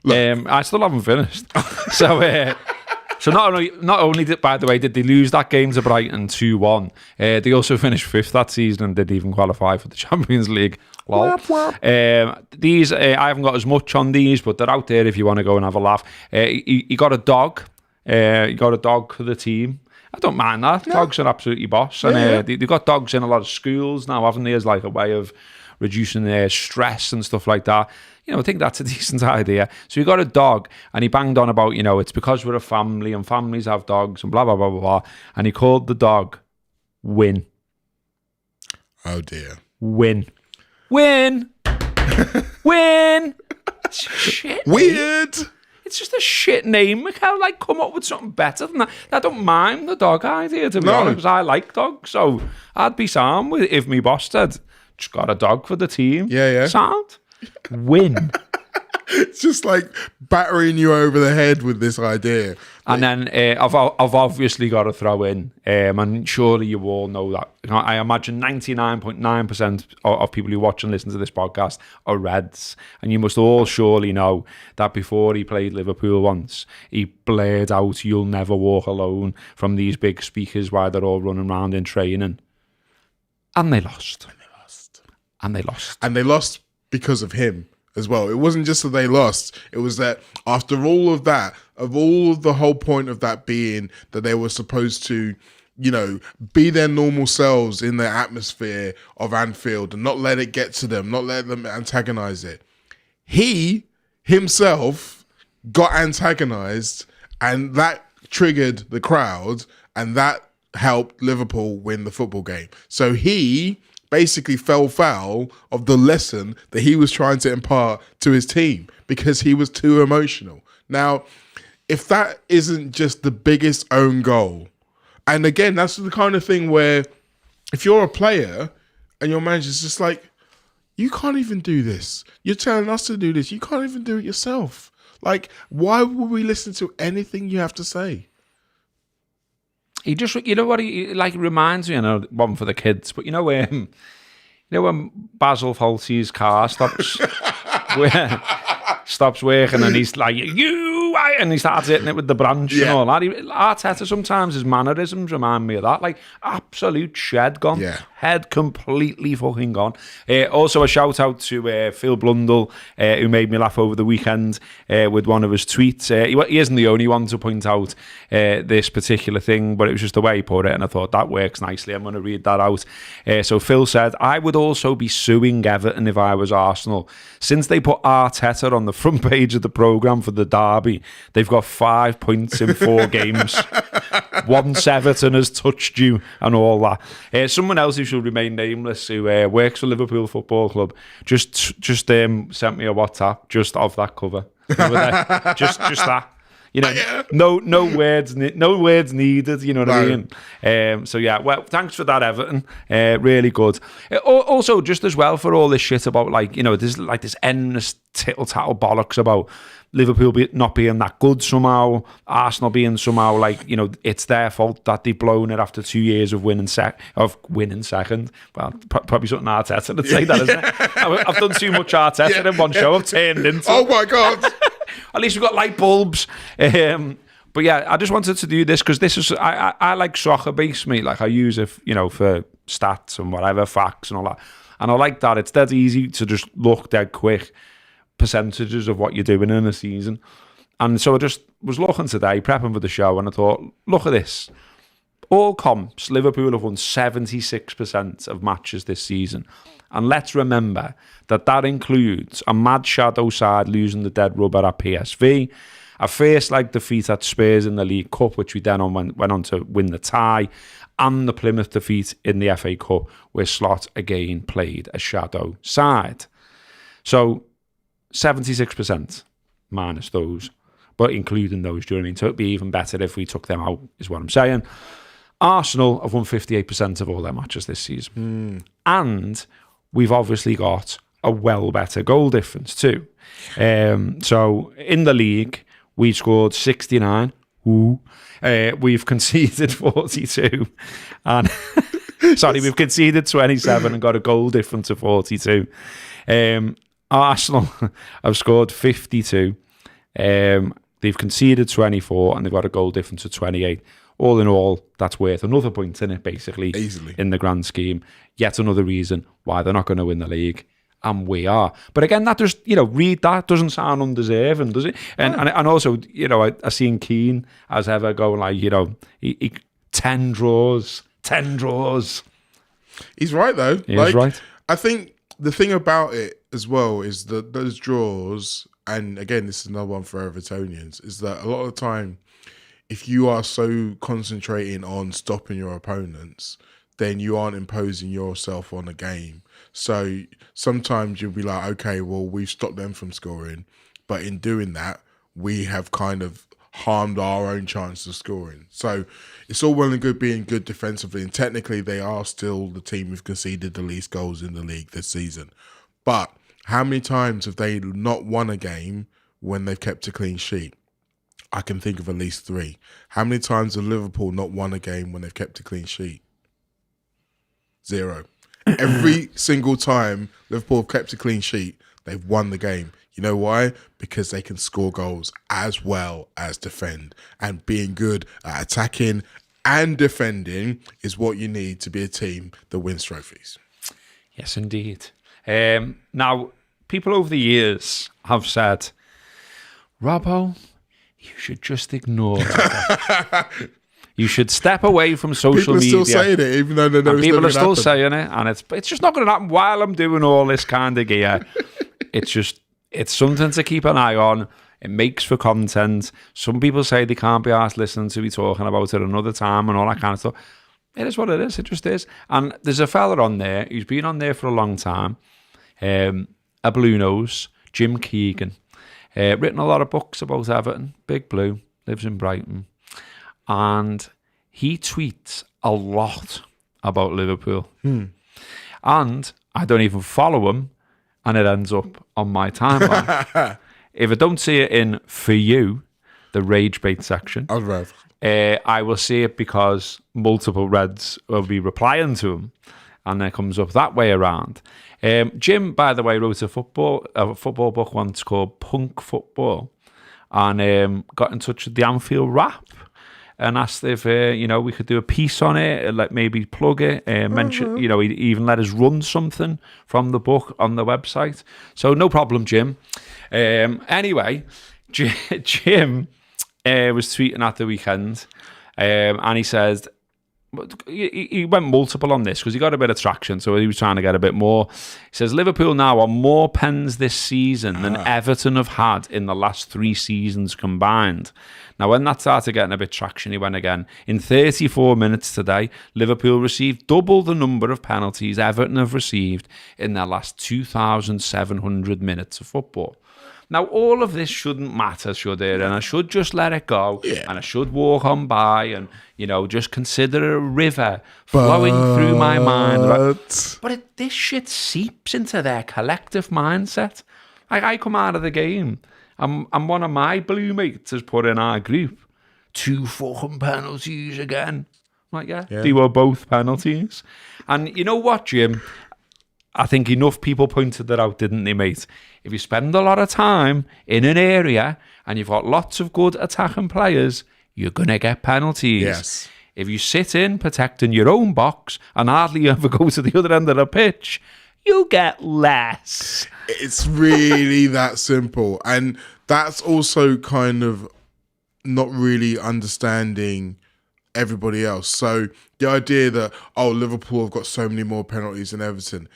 look. I still haven't finished. So not only did, by the way, did they lose that game to Brighton 2-1, they also finished 5th that season and didn't even qualify for the Champions League. Lol. These I haven't got as much on these, but they're out there if you want to go and have a laugh. He got a dog. He got a dog for the team. I don't mind that. No. Dogs are absolutely boss. And they've got dogs in a lot of schools now, haven't they, as like a way of reducing their stress and stuff like that. You know, I think that's a decent idea. So he got a dog, and he banged on about, it's because we're a family and families have dogs and blah, blah, blah, blah, blah. And he called the dog Win. Oh, dear. Win. Win. Win. It's shit. Weird. It's just a shit name. We can't come up with something better than that. I don't mind the dog idea, to be honest, because I like dogs. So I'd be sound if my boss said, just got a dog for the team. Yeah. Sound. Win. It's just like battering you over the head with this idea. And then I've obviously got to throw in, and surely you all know that. I imagine 99.9% of people who watch and listen to this podcast are Reds. And you must all surely know that before he played Liverpool once, he blared out, "You'll never walk alone," from these big speakers while they're all running around in training. And they lost. And they lost. And they lost because of him as well. It wasn't just that they lost. It was that after all of that, the whole point of that being that they were supposed to, be their normal selves in the atmosphere of Anfield and not let it get to them, not let them antagonize it. He himself got antagonized, and that triggered the crowd, and that helped Liverpool win the football game. So he basically fell foul of the lesson that he was trying to impart to his team because he was too emotional. Now, if that isn't just the biggest own goal, and again, that's the kind of thing where if you're a player and your manager's just like, you can't even do this. You're telling us to do this. You can't even do it yourself. Like, why would we listen to anything you have to say? He just, you know what he reminds me, I know one for the kids, but when Basil Fawlty's car stops working and he's like, and he starts hitting it with the branch and all that. Arteta, sometimes his mannerisms remind me of that. Like, absolute shed gone. Yeah. Head completely fucking gone. Also, a shout out to Phil Blundell, who made me laugh over the weekend with one of his tweets. He isn't the only one to point out this particular thing, but it was just the way he put it, and I thought that works nicely. I'm going to read that out. So Phil said, I would also be suing Everton if I was Arsenal. Since they put Arteta on the front page of the programme for the derby, they've got 5 points in 4 games. Once Everton has touched you and all that. Someone else who should remain nameless, who works for Liverpool Football Club, just sent me a WhatsApp just of that cover. just that. No words needed. You know what I mean? So yeah, well, thanks for that, Everton. Really good. Also, just as well for all this shit about there's like this endless tittle tattle bollocks about Liverpool not being that good somehow, Arsenal being somehow it's their fault that they've blown it after 2 years of winning second. Well, probably something Arteta would say that, isn't it? I've done too much Arteta in one show. I've turned into. Oh my God. At least we've got light bulbs. But yeah, I just wanted to do this because this is I like soccer base, mate. Like I use it, for stats and whatever, facts and all that. And I like that. It's dead easy to just look dead quick percentages of what you're doing in a season. And so I just was looking today, prepping for the show, and I thought, look at this. All comps, Liverpool have won 76% of matches this season. And let's remember that includes a mad shadow side losing the dead rubber at PSV, a first leg defeat at Spurs in the League Cup, which we then went on to win the tie, and the Plymouth defeat in the FA Cup, where Slot again played a shadow side. So 76% minus those, but including those, do you know what I mean? So it'd be even better if we took them out, is what I'm saying. Arsenal have won 58% of all their matches this season. And we've obviously got a well better goal difference too. So in the league, we scored 69. We've conceded 42. And sorry, we've conceded 27 and got a goal difference of 42. Arsenal have scored 52. They've conceded 24 and they've got a goal difference of 28. All in all, that's worth another point in it, basically. Easily. In the grand scheme. Yet another reason why they're not going to win the league. And we are. But again, that just, read that doesn't sound undeserving, does it? And also, I seen Keane, as ever, going he 10 draws. 10 draws. He's right, though. He's right. I think the thing about it as well is that those draws, and again, this is another one for Evertonians, is that a lot of the time, if you are so concentrating on stopping your opponents, then you aren't imposing yourself on a game. So sometimes you'll be like, okay, well, we've stopped them from scoring. But in doing that, we have kind of harmed our own chance of scoring. So it's all well and good being good defensively. And technically, they are still the team who've conceded the least goals in the league this season. But how many times have they not won a game when they've kept a clean sheet? I can think of at least 3. How many times have Liverpool not won a game when they've kept a clean sheet? 0. Every single time Liverpool have kept a clean sheet, they've won the game. You know why? Because they can score goals as well as defend. And being good at attacking and defending is what you need to be a team that wins trophies. Yes, indeed. Now, people over the years have said, Robbo, you should just ignore it. You should step away from social media. People are still saying it, even though they know it's people never are still happen. saying it, and it's just not going to happen while I'm doing all this kind of gear. It's something to keep an eye on. It makes for content. Some people say they can't be asked listening to me talking about it another time and all that kind of stuff. It is what it is. It just is. And there's a fella on there who's been on there for a long time, a blue nose, Jim Keegan. Written a lot of books about Everton. Big Blue, lives in Brighton. And he tweets a lot about Liverpool. And I don't even follow him, and it ends up on my timeline. If I don't see it in For You, the rage bait section, I will see it because multiple Reds will be replying to him, and it comes up that way around. Jim, by the way, wrote a football book once called Punk Football, and got in touch with the Anfield Rap and asked if we could do a piece on it, like maybe plug it, mention, he even let us run something from the book on the website. So no problem, Jim. Anyway, Jim was tweeting at the weekend, and he says, he went multiple on this because he got a bit of traction, so he was trying to get a bit more. He says, Liverpool now are more pens this season than Everton have had in the last 3 seasons combined. Now, when that started getting a bit traction, he went again. In 34 minutes today, Liverpool received double the number of penalties Everton have received in their last 2,700 minutes of football. Now, all of this shouldn't matter, should it? And I should just let it go. Yeah. And I should walk on by and, just consider a river flowing through my mind. But this shit seeps into their collective mindset. I come out of the game, and one of my blue mates has put in our group, 2 fucking penalties again. I'm like, yeah, they were both penalties. And you know what, Jim? I think enough people pointed that out, didn't they, mate? If you spend a lot of time in an area and you've got lots of good attacking players, you're going to get penalties. Yes. If you sit in protecting your own box and hardly ever go to the other end of the pitch, you get less. It's really that simple. And that's also kind of not really understanding everybody else. So the idea that, Liverpool have got so many more penalties than Everton,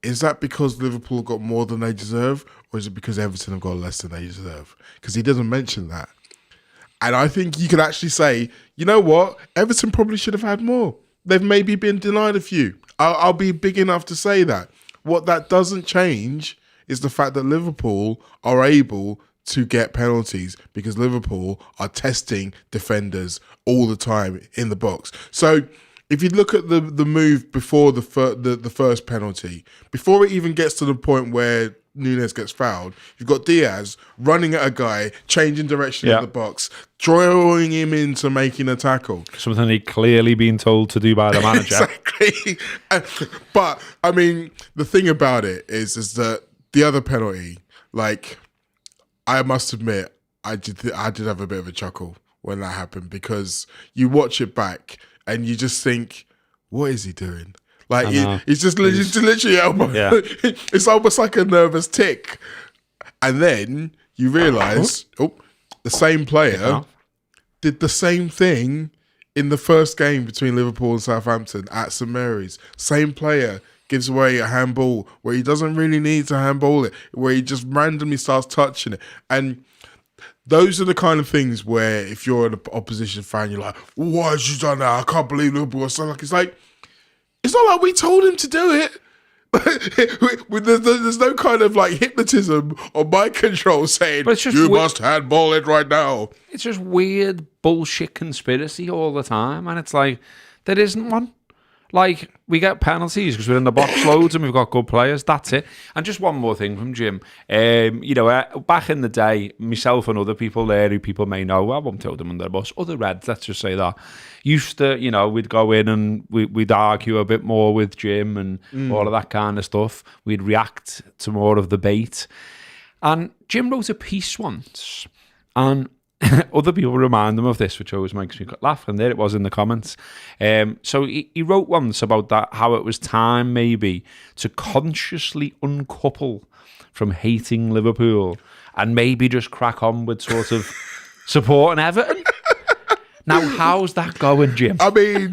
is that because Liverpool have got more than they deserve, or is it because Everton have got less than they deserve? Because he doesn't mention that. And I think you could actually say, you know what? Everton probably should have had more. They've maybe been denied a few. I'll be big enough to say that. What that doesn't change is the fact that Liverpool are able to get penalties because Liverpool are testing defenders all the time in the box. So if you look at the move before the first penalty, before it even gets to the point where Núñez gets fouled, you've got Diaz running at a guy, changing direction in the box, drawing him into making a tackle. Something he'd clearly been told to do by the manager. Exactly. But, I mean, the thing about it is that the other penalty, I must admit, I did have a bit of a chuckle when that happened, because you watch it back and you just think, what is he doing? He's just literally elbow. Yeah. It's almost like a nervous tick. And then you realise, the same player did the same thing in the first game between Liverpool and Southampton at St Mary's. Same player gives away a handball where he doesn't really need to handball it, where he just randomly starts touching it. And those are the kind of things where if you're an opposition fan, you're like, why has you done that? I can't believe Liverpool are so lucky. It's not like we told him to do it. There's no kind of hypnotism or mind control saying, you must handball it right now. It's just weird bullshit conspiracy all the time. And it's there isn't one. We get penalties because we're in the box loads and we've got good players. That's it. And just one more thing from Jim. Back in the day, myself and other people there who people may know, I won't throw them under the bus, other Reds, let's just say that, used to, we'd go in and we'd argue a bit more with Jim and all of that kind of stuff. We'd react to more of the bait. And Jim wrote a piece once, and other people remind him of this, which always makes me laugh. And there it was in the comments. So he wrote once about that, how it was time maybe to consciously uncouple from hating Liverpool and maybe just crack on with sort of supporting Everton. Now, how's that going, Jim? I mean,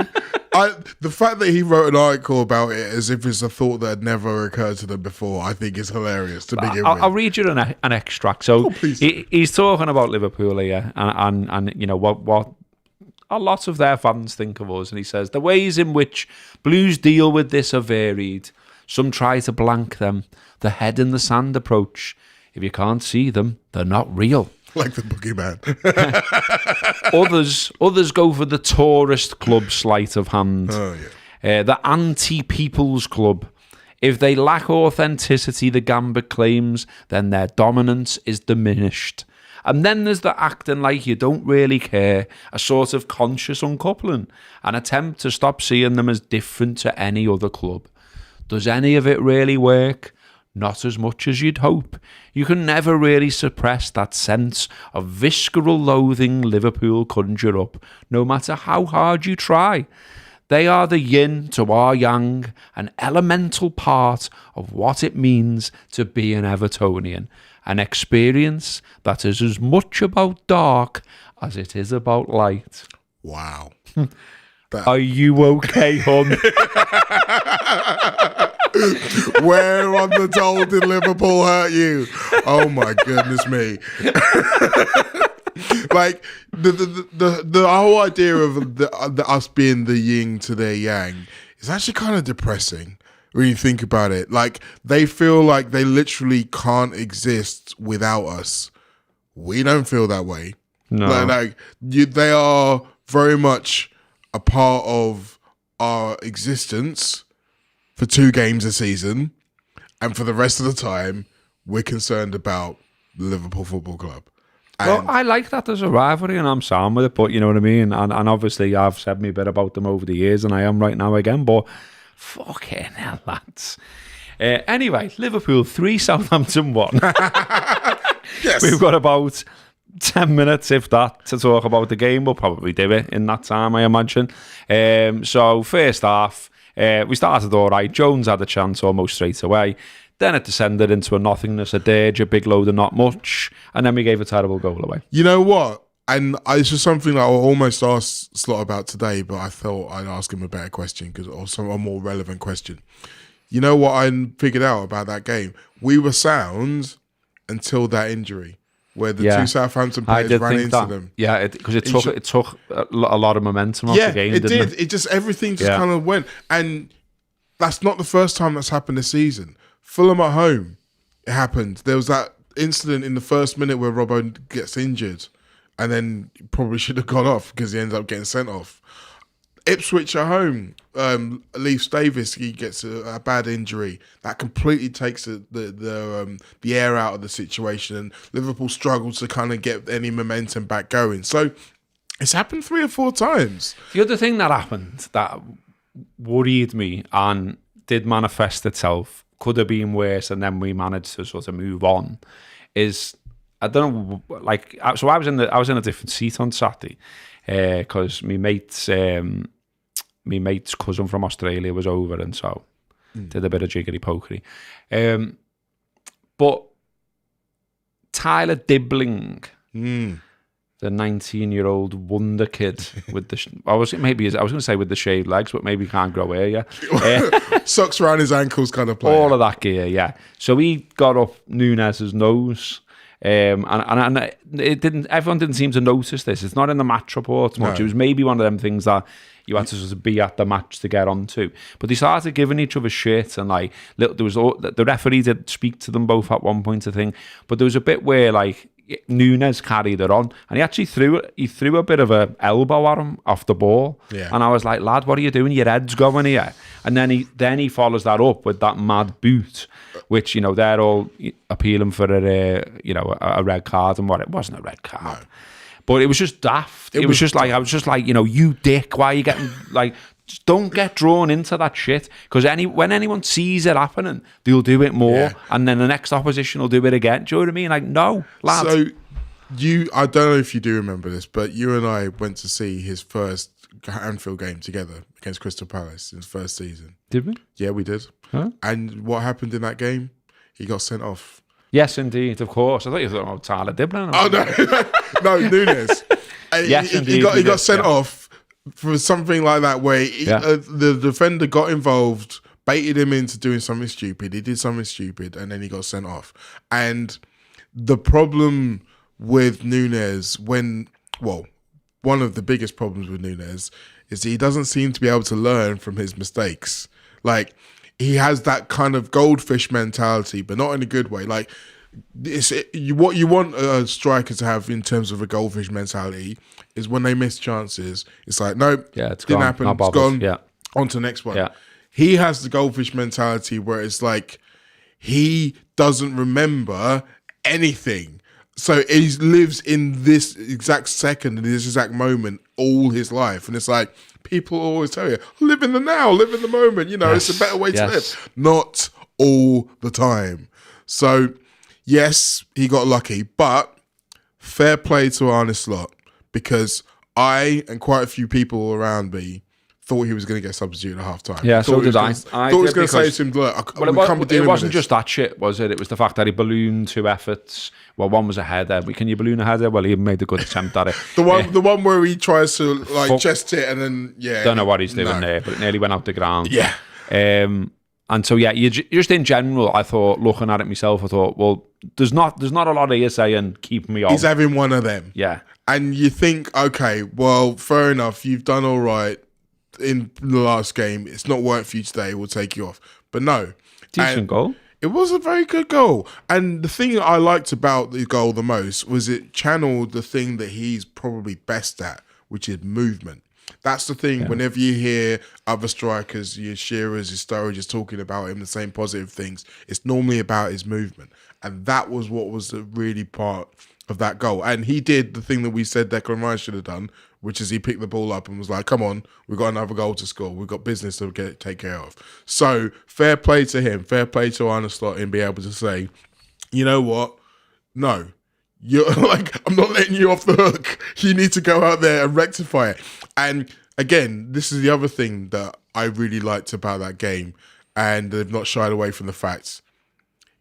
the fact that he wrote an article about it as if it's a thought that had never occurred to them before, I think is hilarious to begin with. I'll read you an extract. So he's talking about Liverpool here and you know, what a lot of their fans think of us. And he says, the ways in which Blues deal with this are varied. Some try to blank them, the head in the sand approach. If you can't see them, they're not real. Like the boogeyman. Others go for the tourist club sleight of hand. Oh, yeah. The anti-people's club. If they lack authenticity, the Gambit claims, then their dominance is diminished. And then there's the acting like you don't really care, a sort of conscious uncoupling, an attempt to stop seeing them as different to any other club. Does any of it really work? Not as much as you'd hope. You can never really suppress that sense of visceral loathing Liverpool conjure up, no matter how hard you try. They are the yin to our yang, an elemental part of what it means to be an Evertonian, an experience that is as much about dark as it is about light. Wow. Are you okay, hon? Where on the doll did Liverpool hurt you? Oh my goodness me! Like the whole idea of the us being the yin to their yang is actually kind of depressing when you think about it. Like they feel like they literally can't exist without us. We don't feel that way. No, they are very much a part of our existence for 2 games a season, and for the rest of the time, we're concerned about the Liverpool Football Club. And well, I like that there's a rivalry, and I'm sound with it, but you know what I mean? And obviously, I've said me a bit about them over the years, and I am right now again, but fucking hell, lads. Anyway, Liverpool 3, Southampton 1. yes. We've got about 10 minutes, if that, to talk about the game. We'll probably do it in that time, I imagine. So, first half, we started all right. Jones had a chance almost straight away. Then it descended into a nothingness, a dirge, a big load of not much. And then we gave a terrible goal away. You know what? And it's just something that I almost asked Slot about today, but I thought I'd ask him a better question, also a more relevant question. You know what I figured out about that game? We were sound until that injury, where the 2 Southampton players ran into them. Yeah, because it took a lot of momentum off the game, didn't it? It just, everything just kind of went. And that's not the first time that's happened this season. Fulham at home, it happened. There was that incident in the first minute where Robbo gets injured, and then he probably should have gone off because he ends up getting sent off. Ipswich at home, Leafs Davis, he gets a bad injury that completely takes the air out of the situation, and Liverpool struggles to kind of get any momentum back going. So it's happened 3 or 4 times. The other thing that happened that worried me and did manifest itself, could have been worse, and then we managed to sort of move on, is I don't know, like, so I was in a different seat on Saturday because my mate's cousin from Australia was over, and so did a bit of jiggery pokery. But Tyler Dibbling, the 19-year-old wonder kid with the I was going to say with the shaved legs, but maybe he can't grow hair yet. Socks around his ankles kind of player. All of that gear, yeah. So he got up Nunez's nose. And it didn't. Everyone didn't seem to notice this. It's not in the match reports much. No. It was maybe one of them things that you had to sort of be at the match to get onto. But they started giving each other shit, and like there was the referee did speak to them both at one point, I think. But there was a bit where like Nunez carried it on, and he actually threw a bit of a elbow at him off the ball. Yeah. And I was like, lad, what are you doing? Your head's going here. And then he follows that up with that mad boot, which, you know, they're all appealing for a red card, and what, it wasn't a red card. No. But it was just daft. It was just like, I was just like, you know, you dick, why are you getting, like, just don't get drawn into that shit, because when anyone sees it happening, they'll do it more, and then the next opposition will do it again. Do you know what I mean? Like, no, lads. So I don't know if you do remember this, but you and I went to see his first Anfield game together against Crystal Palace in his first season. Did we? Yeah, we did. Huh? And what happened in that game? He got sent off. Yes, indeed, of course. I thought you were talking about Tyler Diblin. Oh, no. No, Nunes. Yes, he got sent off for something like that where the defender got involved, baited him into doing something stupid. He did something stupid, and then he got sent off. And the problem with Nunes one of the biggest problems with Nunes is that he doesn't seem to be able to learn from his mistakes. Like, he has that kind of goldfish mentality, but not in a good way. Like, what you want a striker to have in terms of a goldfish mentality is when they miss chances, it's like, nope, it's didn't gone. happen, Not it's bothered. gone, on to the next one. Yeah. He has the goldfish mentality where it's like, he doesn't remember anything. So he lives in this exact second, in this exact moment, all his life. And it's like, people always tell you, live in the now, live in the moment. You know, it's a better way to live. Not all the time. So, yes, he got lucky, but fair play to Arne Slot, because I and quite a few people around me thought he was going to get substituted at half time. Yeah, so did I. Thought he was going to say to him, look, it wasn't just that shit, was it? It was the fact that he ballooned 2 efforts. Well, one was a header. Can you balloon a header? Well, he made a good attempt at it. The one where he tries to chest it and then, don't know what he's doing there, but it nearly went out the ground. Yeah. And so, you just in general, I thought, looking at it myself, I thought, well, there's not a lot of here saying, keep me on. He's having one of them. Yeah. And you think, okay, well, fair enough. You've done all right in the last game. It's not worked for you today. We'll take you off. But no. Decent goal. It was a very good goal. And the thing I liked about the goal the most was it channeled the thing that he's probably best at, which is movement. That's the thing. Whenever you hear other strikers, your Shearers, your Sturridges talking about him, the same positive things, it's normally about his movement. And that was what was the really part of that goal. And he did the thing that we said Declan Rice should have done, which is he picked the ball up and was like, come on, we've got another goal to score. We've got business to take care of. So fair play to him. Fair play to Arne Slot in being able to say, you know what? No. You're like, I'm not letting you off the hook. You need to go out there and rectify it. And again, this is the other thing that I really liked about that game, and they've not shied away from the facts.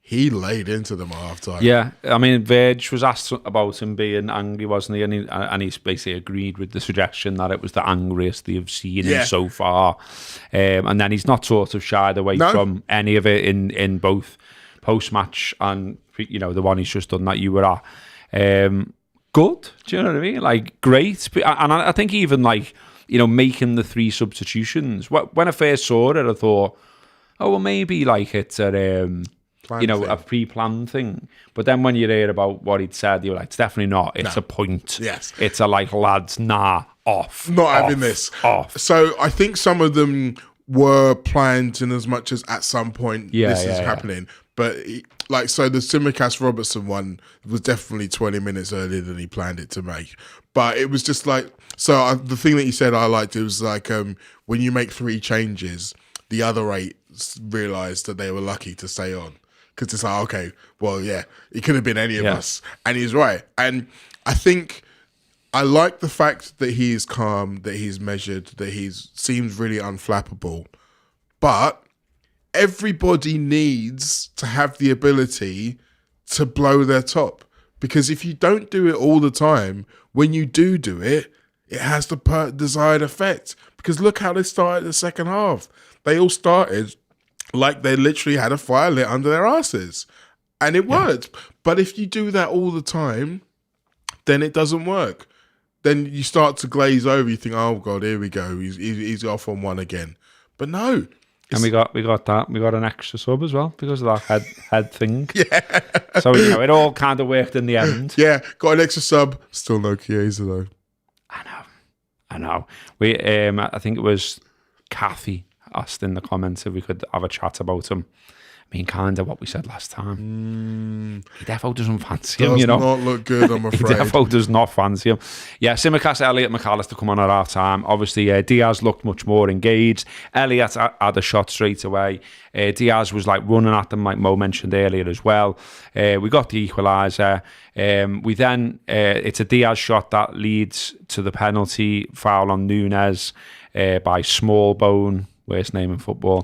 He laid into them at half-time. Yeah, I mean, Verge was asked about him being angry, wasn't he? And he's basically agreed with the suggestion that it was the angriest they've seen him so far. And then he's not sort of shied away from any of it in both post-match and, the one he's just done that you were at. Good, do you know what I mean? Like, great. And I think even, making the 3 substitutions. When I first saw it, I thought, oh, well, maybe, it's a pre-planned thing. But then when you hear about what he'd said, you're like, it's definitely not. It's a point. Yes. It's lads, off. Not having this. Off. So I think some of them were planned in as much as at some point this is happening. But so the Simicast Robertson one was definitely 20 minutes earlier than he planned it to make. But it was just the thing that you said I liked, it was when you make 3 changes, the other 8 realised that they were lucky to stay on. Because it's like, okay, well, yeah, it could have been any of us. And he's right. And I think I like the fact that he's calm, that he's measured, that he seems really unflappable. But everybody needs to have the ability to blow their top. Because if you don't do it all the time, when you do it, it has the desired effect. Because look how they started the second half. They all started like they literally had a fire lit under their asses. And it worked. But if you do that all the time, then it doesn't work. Then you start to glaze over. You think, oh, God, here we go. He's off on one again. But no. And we got that. We got an extra sub as well because of that head thing. Yeah. So, it all kind of worked in the end. Yeah. Got an extra sub. Still no Chiesa, though. I know. We, I think it was Kathy asked in the comments if we could have a chat about him. I mean, kind of what we said last time. He defo doesn't fancy him, Does not look good, I'm He afraid. defo does not fancy him. Yeah, Tsimikas, Elliott, McAllister come on at half time. Obviously, Diaz looked much more engaged. Elliott had a shot straight away. Diaz was like running at them, like Mo mentioned earlier as well. We got the equaliser. We then, it's a Diaz shot that leads to the penalty foul on Nunes by Smallbone, worst name in football.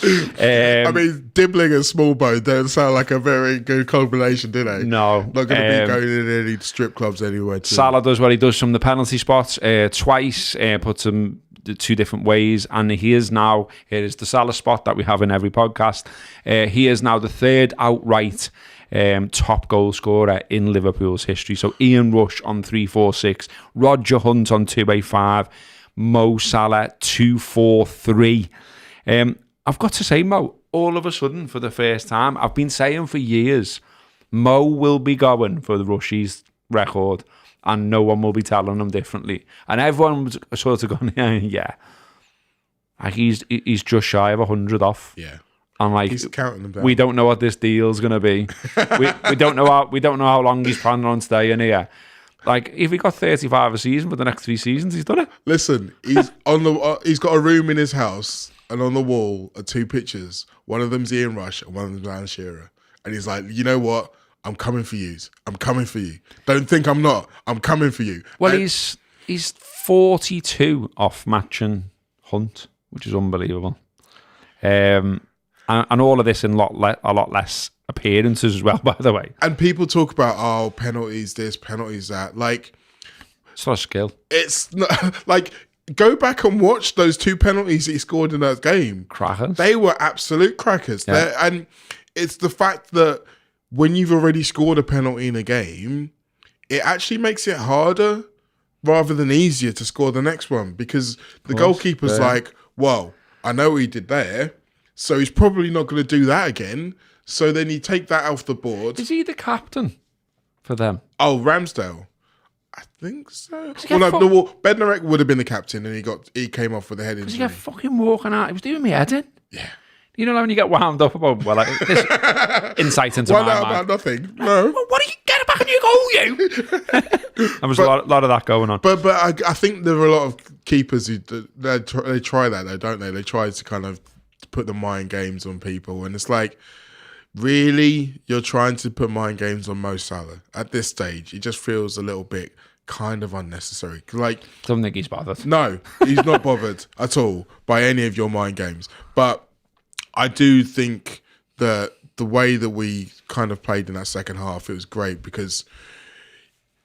I mean, Dibbling and Smallbone don't sound like a very good combination, do they? No. Not going to be going in any strip clubs anyway. Salah does what he does from the penalty spot twice, puts him two different ways, and here is the Salah spot that we have in every podcast. He is now the third outright top goal scorer in Liverpool's history. So Ian Rush on 346, Roger Hunt on 285, Mo Salah 243. I've got to say, Mo, all of a sudden, for the first time, I've been saying for years, Mo will be going for the Rushies record, and no one will be telling him differently. And everyone was sort of going, yeah. Like he's just shy of 100 off. Yeah. And like, he's counting them down. We don't know what this deal's going to be. we don't know how long he's planning on staying here. Like, if he got 35 a season for the next 3 seasons, he's done it. Listen, he's he's got a room in his house, and on the wall are 2 pictures. One of them's Ian Rush, and one of them's Alan Shearer. And he's like, you know what? I'm coming for you. I'm coming for you. Don't think I'm not. I'm coming for you. Well, he's 42 off matching Hunt, which is unbelievable. And all of this in a lot less appearances as well, by the way. And people talk about, penalties this, penalties that. Like, it's not a skill. It's not, like, go back and watch those 2 penalties he scored in that game. Crackers. They were absolute crackers. Yeah. And it's the fact that when you've already scored a penalty in a game, it actually makes it harder rather than easier to score the next one, because the goalkeeper's like, well, I know what he did there, so he's probably not going to do that again. So then you take that off the board. Is he the captain for them? Oh, Ramsdale. I think so. Bednarek would have been the captain, and he came off with a head injury. Because he kept fucking walking out. He was doing me head in. Yeah. You know when you get wound up about this insight into my mind. About nothing. No. Well, what do you get back and you go, you? There was a lot of that going on. But I think there are a lot of keepers who they try that though, don't they? They try to kind of put the mind games on people, and it's like, really, you're trying to put mind games on Mo Salah at this stage? It just feels a little bit kind of unnecessary. Like, Don't think he's bothered. No, he's not bothered at all by any of your mind games. But I do think that the way that we kind of played in that second half, it was great, because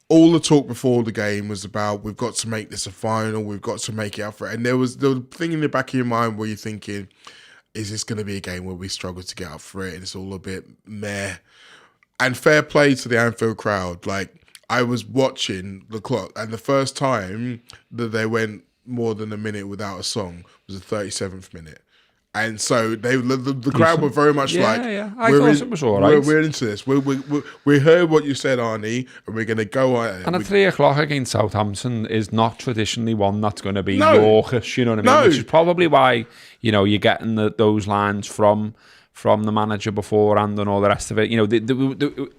all the talk before the game was about, we've got to make this a final, we've got to make it up for it. And there was the thing in the back of your mind where you're thinking, is this going to be a game where we struggle to get up for it? And it's all a bit meh. And fair play to the Anfield crowd. Like, I was watching the clock, and the first time that they went more than a minute without a song was the 37th minute. And so the crowd were very much like, I thought it was all right. We're into this. We heard what you said, Arnie, and we're going to go on. And at 3 o'clock against Southampton is not traditionally one that's going to be raucous, you know what I mean? Which is probably why, you're getting those lines from the manager beforehand and all the rest of it.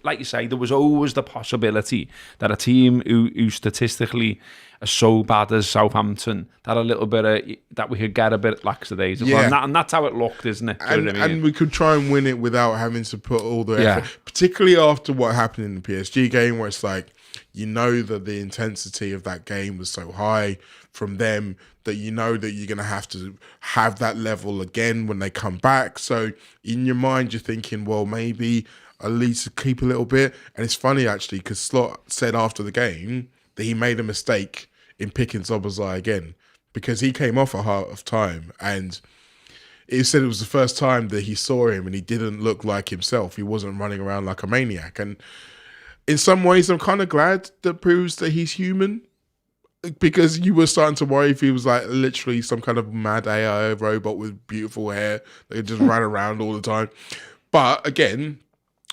Like you say, there was always the possibility that a team who statistically are so bad as Southampton, that a little bit that we could get a bit lackadaisical. Yeah. And that's how it looked, isn't it? And we could try and win it without having to put all the effort, particularly after what happened in the PSG game, where it's like, that the intensity of that game was so high from them that that you're going to have that level again when they come back. So in your mind, you're thinking, well, maybe at least keep a little bit. And it's funny, actually, because Slot said after the game that he made a mistake in picking Szoboszlai again, because he came off at half time, and he said it was the first time that he saw him and he didn't look like himself. He wasn't running around like a maniac. And in some ways, I'm kind of glad that proves that he's human, because you were starting to worry if he was like literally some kind of mad AI robot with beautiful hair that just ran around all the time. But again,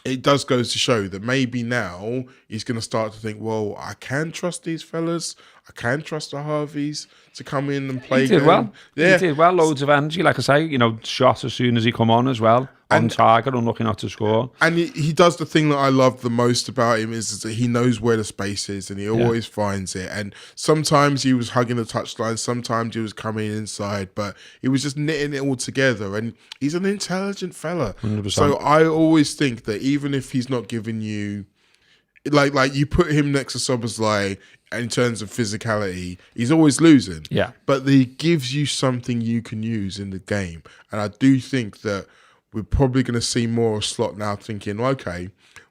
it does go to show that maybe now he's going to start to think, well, I can trust these fellas. I can trust the Harveys to come in and play. He did well. Yeah. He did well. Loads of energy. Like I say, shot as soon as he come on as well. On target, unlucky not to score. And he does the thing that I love the most about him is that he knows where the space is and he always finds it. And sometimes he was hugging the touchline, sometimes he was coming inside, but he was just knitting it all together. And he's an intelligent fella. 100%. So I always think that even if he's not giving you, like you put him next to Szoboszlai in terms of physicality, he's always losing. Yeah. But he gives you something you can use in the game. And I do think that we're probably going to see more of Slot now thinking, okay,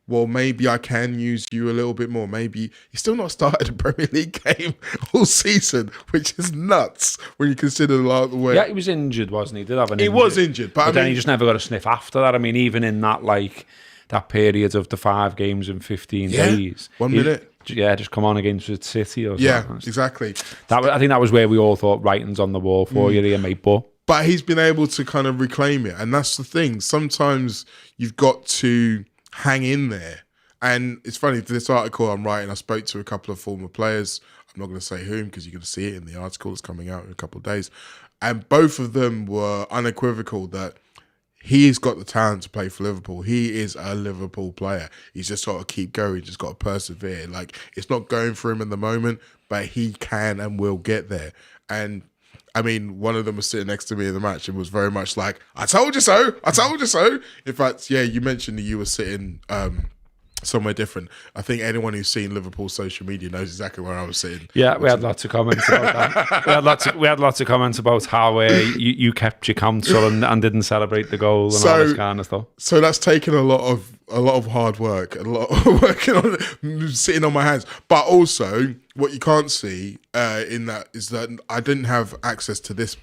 well, maybe I can use you a little bit more. Maybe he's still not started a Premier League game all season, which is nuts when you consider the way. Yeah, he was injured, wasn't he? He did have an injury. He was injured. But then he just never got a sniff after that. I mean, even in that, that period of the 5 games in 15 days. 1 minute. Just come on against City or something. Yeah, exactly. I think that was where we all thought writing's on the wall for you here, mate. But he's been able to kind of reclaim it. And that's the thing. Sometimes you've got to hang in there. And it's funny, for this article I'm writing, I spoke to a couple of former players. I'm not going to say whom because you're going to see it in the article that's coming out in a couple of days. And both of them were unequivocal that he's got the talent to play for Liverpool. He is a Liverpool player. He's just got to keep going. Just got to persevere. It's not going for him in the moment, but he can and will get there. And I mean, one of them was sitting next to me in the match and was very much like, I told you so. I told you so. In fact, you mentioned that you were sitting somewhere different. I think anyone who's seen Liverpool social media knows exactly where I was sitting. Yeah, we had lots of comments about that. we had lots of comments about how you kept your counsel and didn't celebrate the goal and all this kind of stuff. So that's taken a lot of hard work, a lot of working on it, sitting on my hands. But also, what you can't see in that is that I didn't have access to this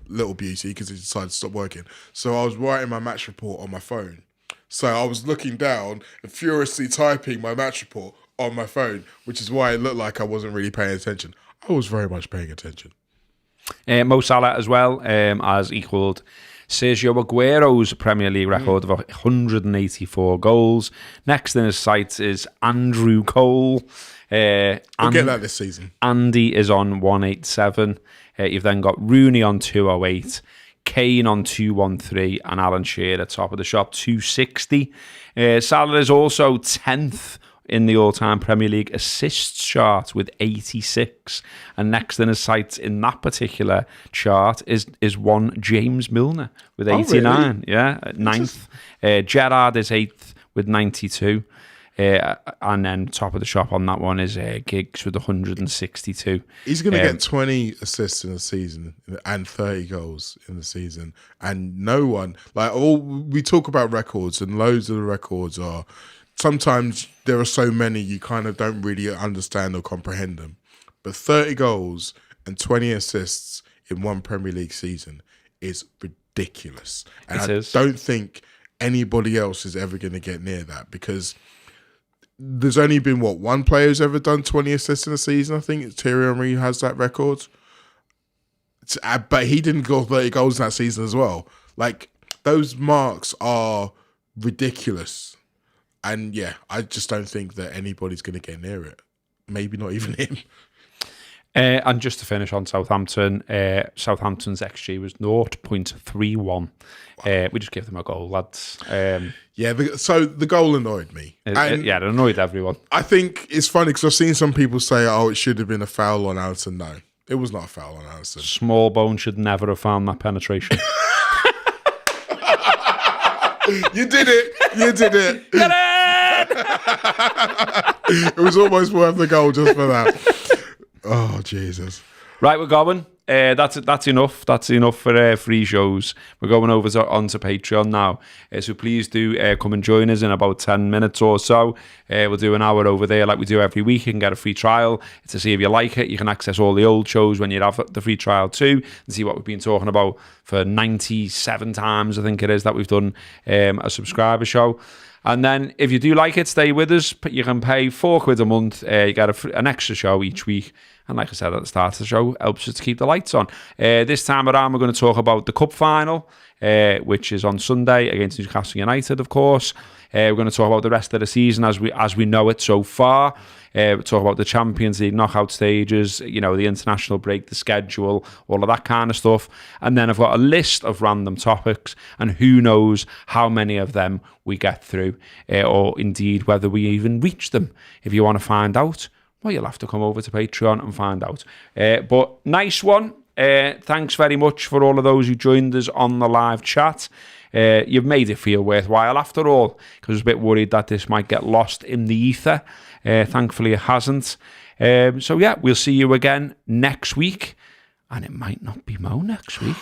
little beauty because it decided to stop working. So I was writing my match report on my phone. So I was looking down and furiously typing my match report on my phone, which is why it looked like I wasn't really paying attention. I was very much paying attention. Mo Salah as well has equalled Sergio Aguero's Premier League record of 184 goals. Next in his sights is Andrew Cole. We'll get that this season. Andy is on 187. You've then got Rooney on 208. Kane on 213 and Alan Shearer top of the shop 260. Salah is also 10th in the all-time Premier League assists chart with 86, and next in his sights in that particular chart is one James Milner with 89. Really? Yeah, 9th. Gerrard is 8th with 92. And then top of the shop on that one is Giggs with 162. He's going to get 20 assists in a season and 30 goals in the season. And no one, we talk about records, and loads of the records are, sometimes there are so many you kind of don't really understand or comprehend them. But 30 goals and 20 assists in one Premier League season is ridiculous. And I don't think anybody else is ever going to get near that, because there's only been, one player who's ever done 20 assists in a season. I think it's Thierry Henry has that record. But he didn't go 30 goals in that season as well. Those marks are ridiculous. And I just don't think that anybody's going to get near it. Maybe not even him. And just to finish on Southampton, Southampton's XG was 0.31. We just gave them a goal, lads. So the goal annoyed me. It annoyed everyone. I think it's funny because I've seen some people say, it should have been a foul on Alisson. No, it was not a foul on Alisson. Small bone should never have found that penetration. You did it. You did it. Get it! It was almost worth the goal just for that. Oh, Jesus. Right, we're going. That's enough. That's enough for free shows. We're going over onto Patreon now. So please do come and join us in about 10 minutes or so. We'll do an hour over there like we do every week. You can get a free trial to see if you like it. You can access all the old shows when you have the free trial too, and see what we've been talking about for 97 times, I think it is, that we've done a subscriber show. And then if you do like it, stay with us. You can pay £4 a month. You get an extra show each week. And like I said at the start of the show, helps us to keep the lights on. This time around, we're going to talk about the cup final. which is on Sunday against Newcastle United, of course. We're going to talk about the rest of the season as we know it so far. Talk about the Champions League knockout stages, the international break, the schedule, all of that kind of stuff. And then I've got a list of random topics, and who knows how many of them we get through, or indeed whether we even reach them. If you want to find out, well, you'll have to come over to Patreon and find out. But nice one. Thanks very much for all of those who joined us on the live chat. You've made it feel worthwhile after all, because I was a bit worried that this might get lost in the ether. Thankfully it hasn't. So yeah, we'll see you again next week, and it might not be Mo next week.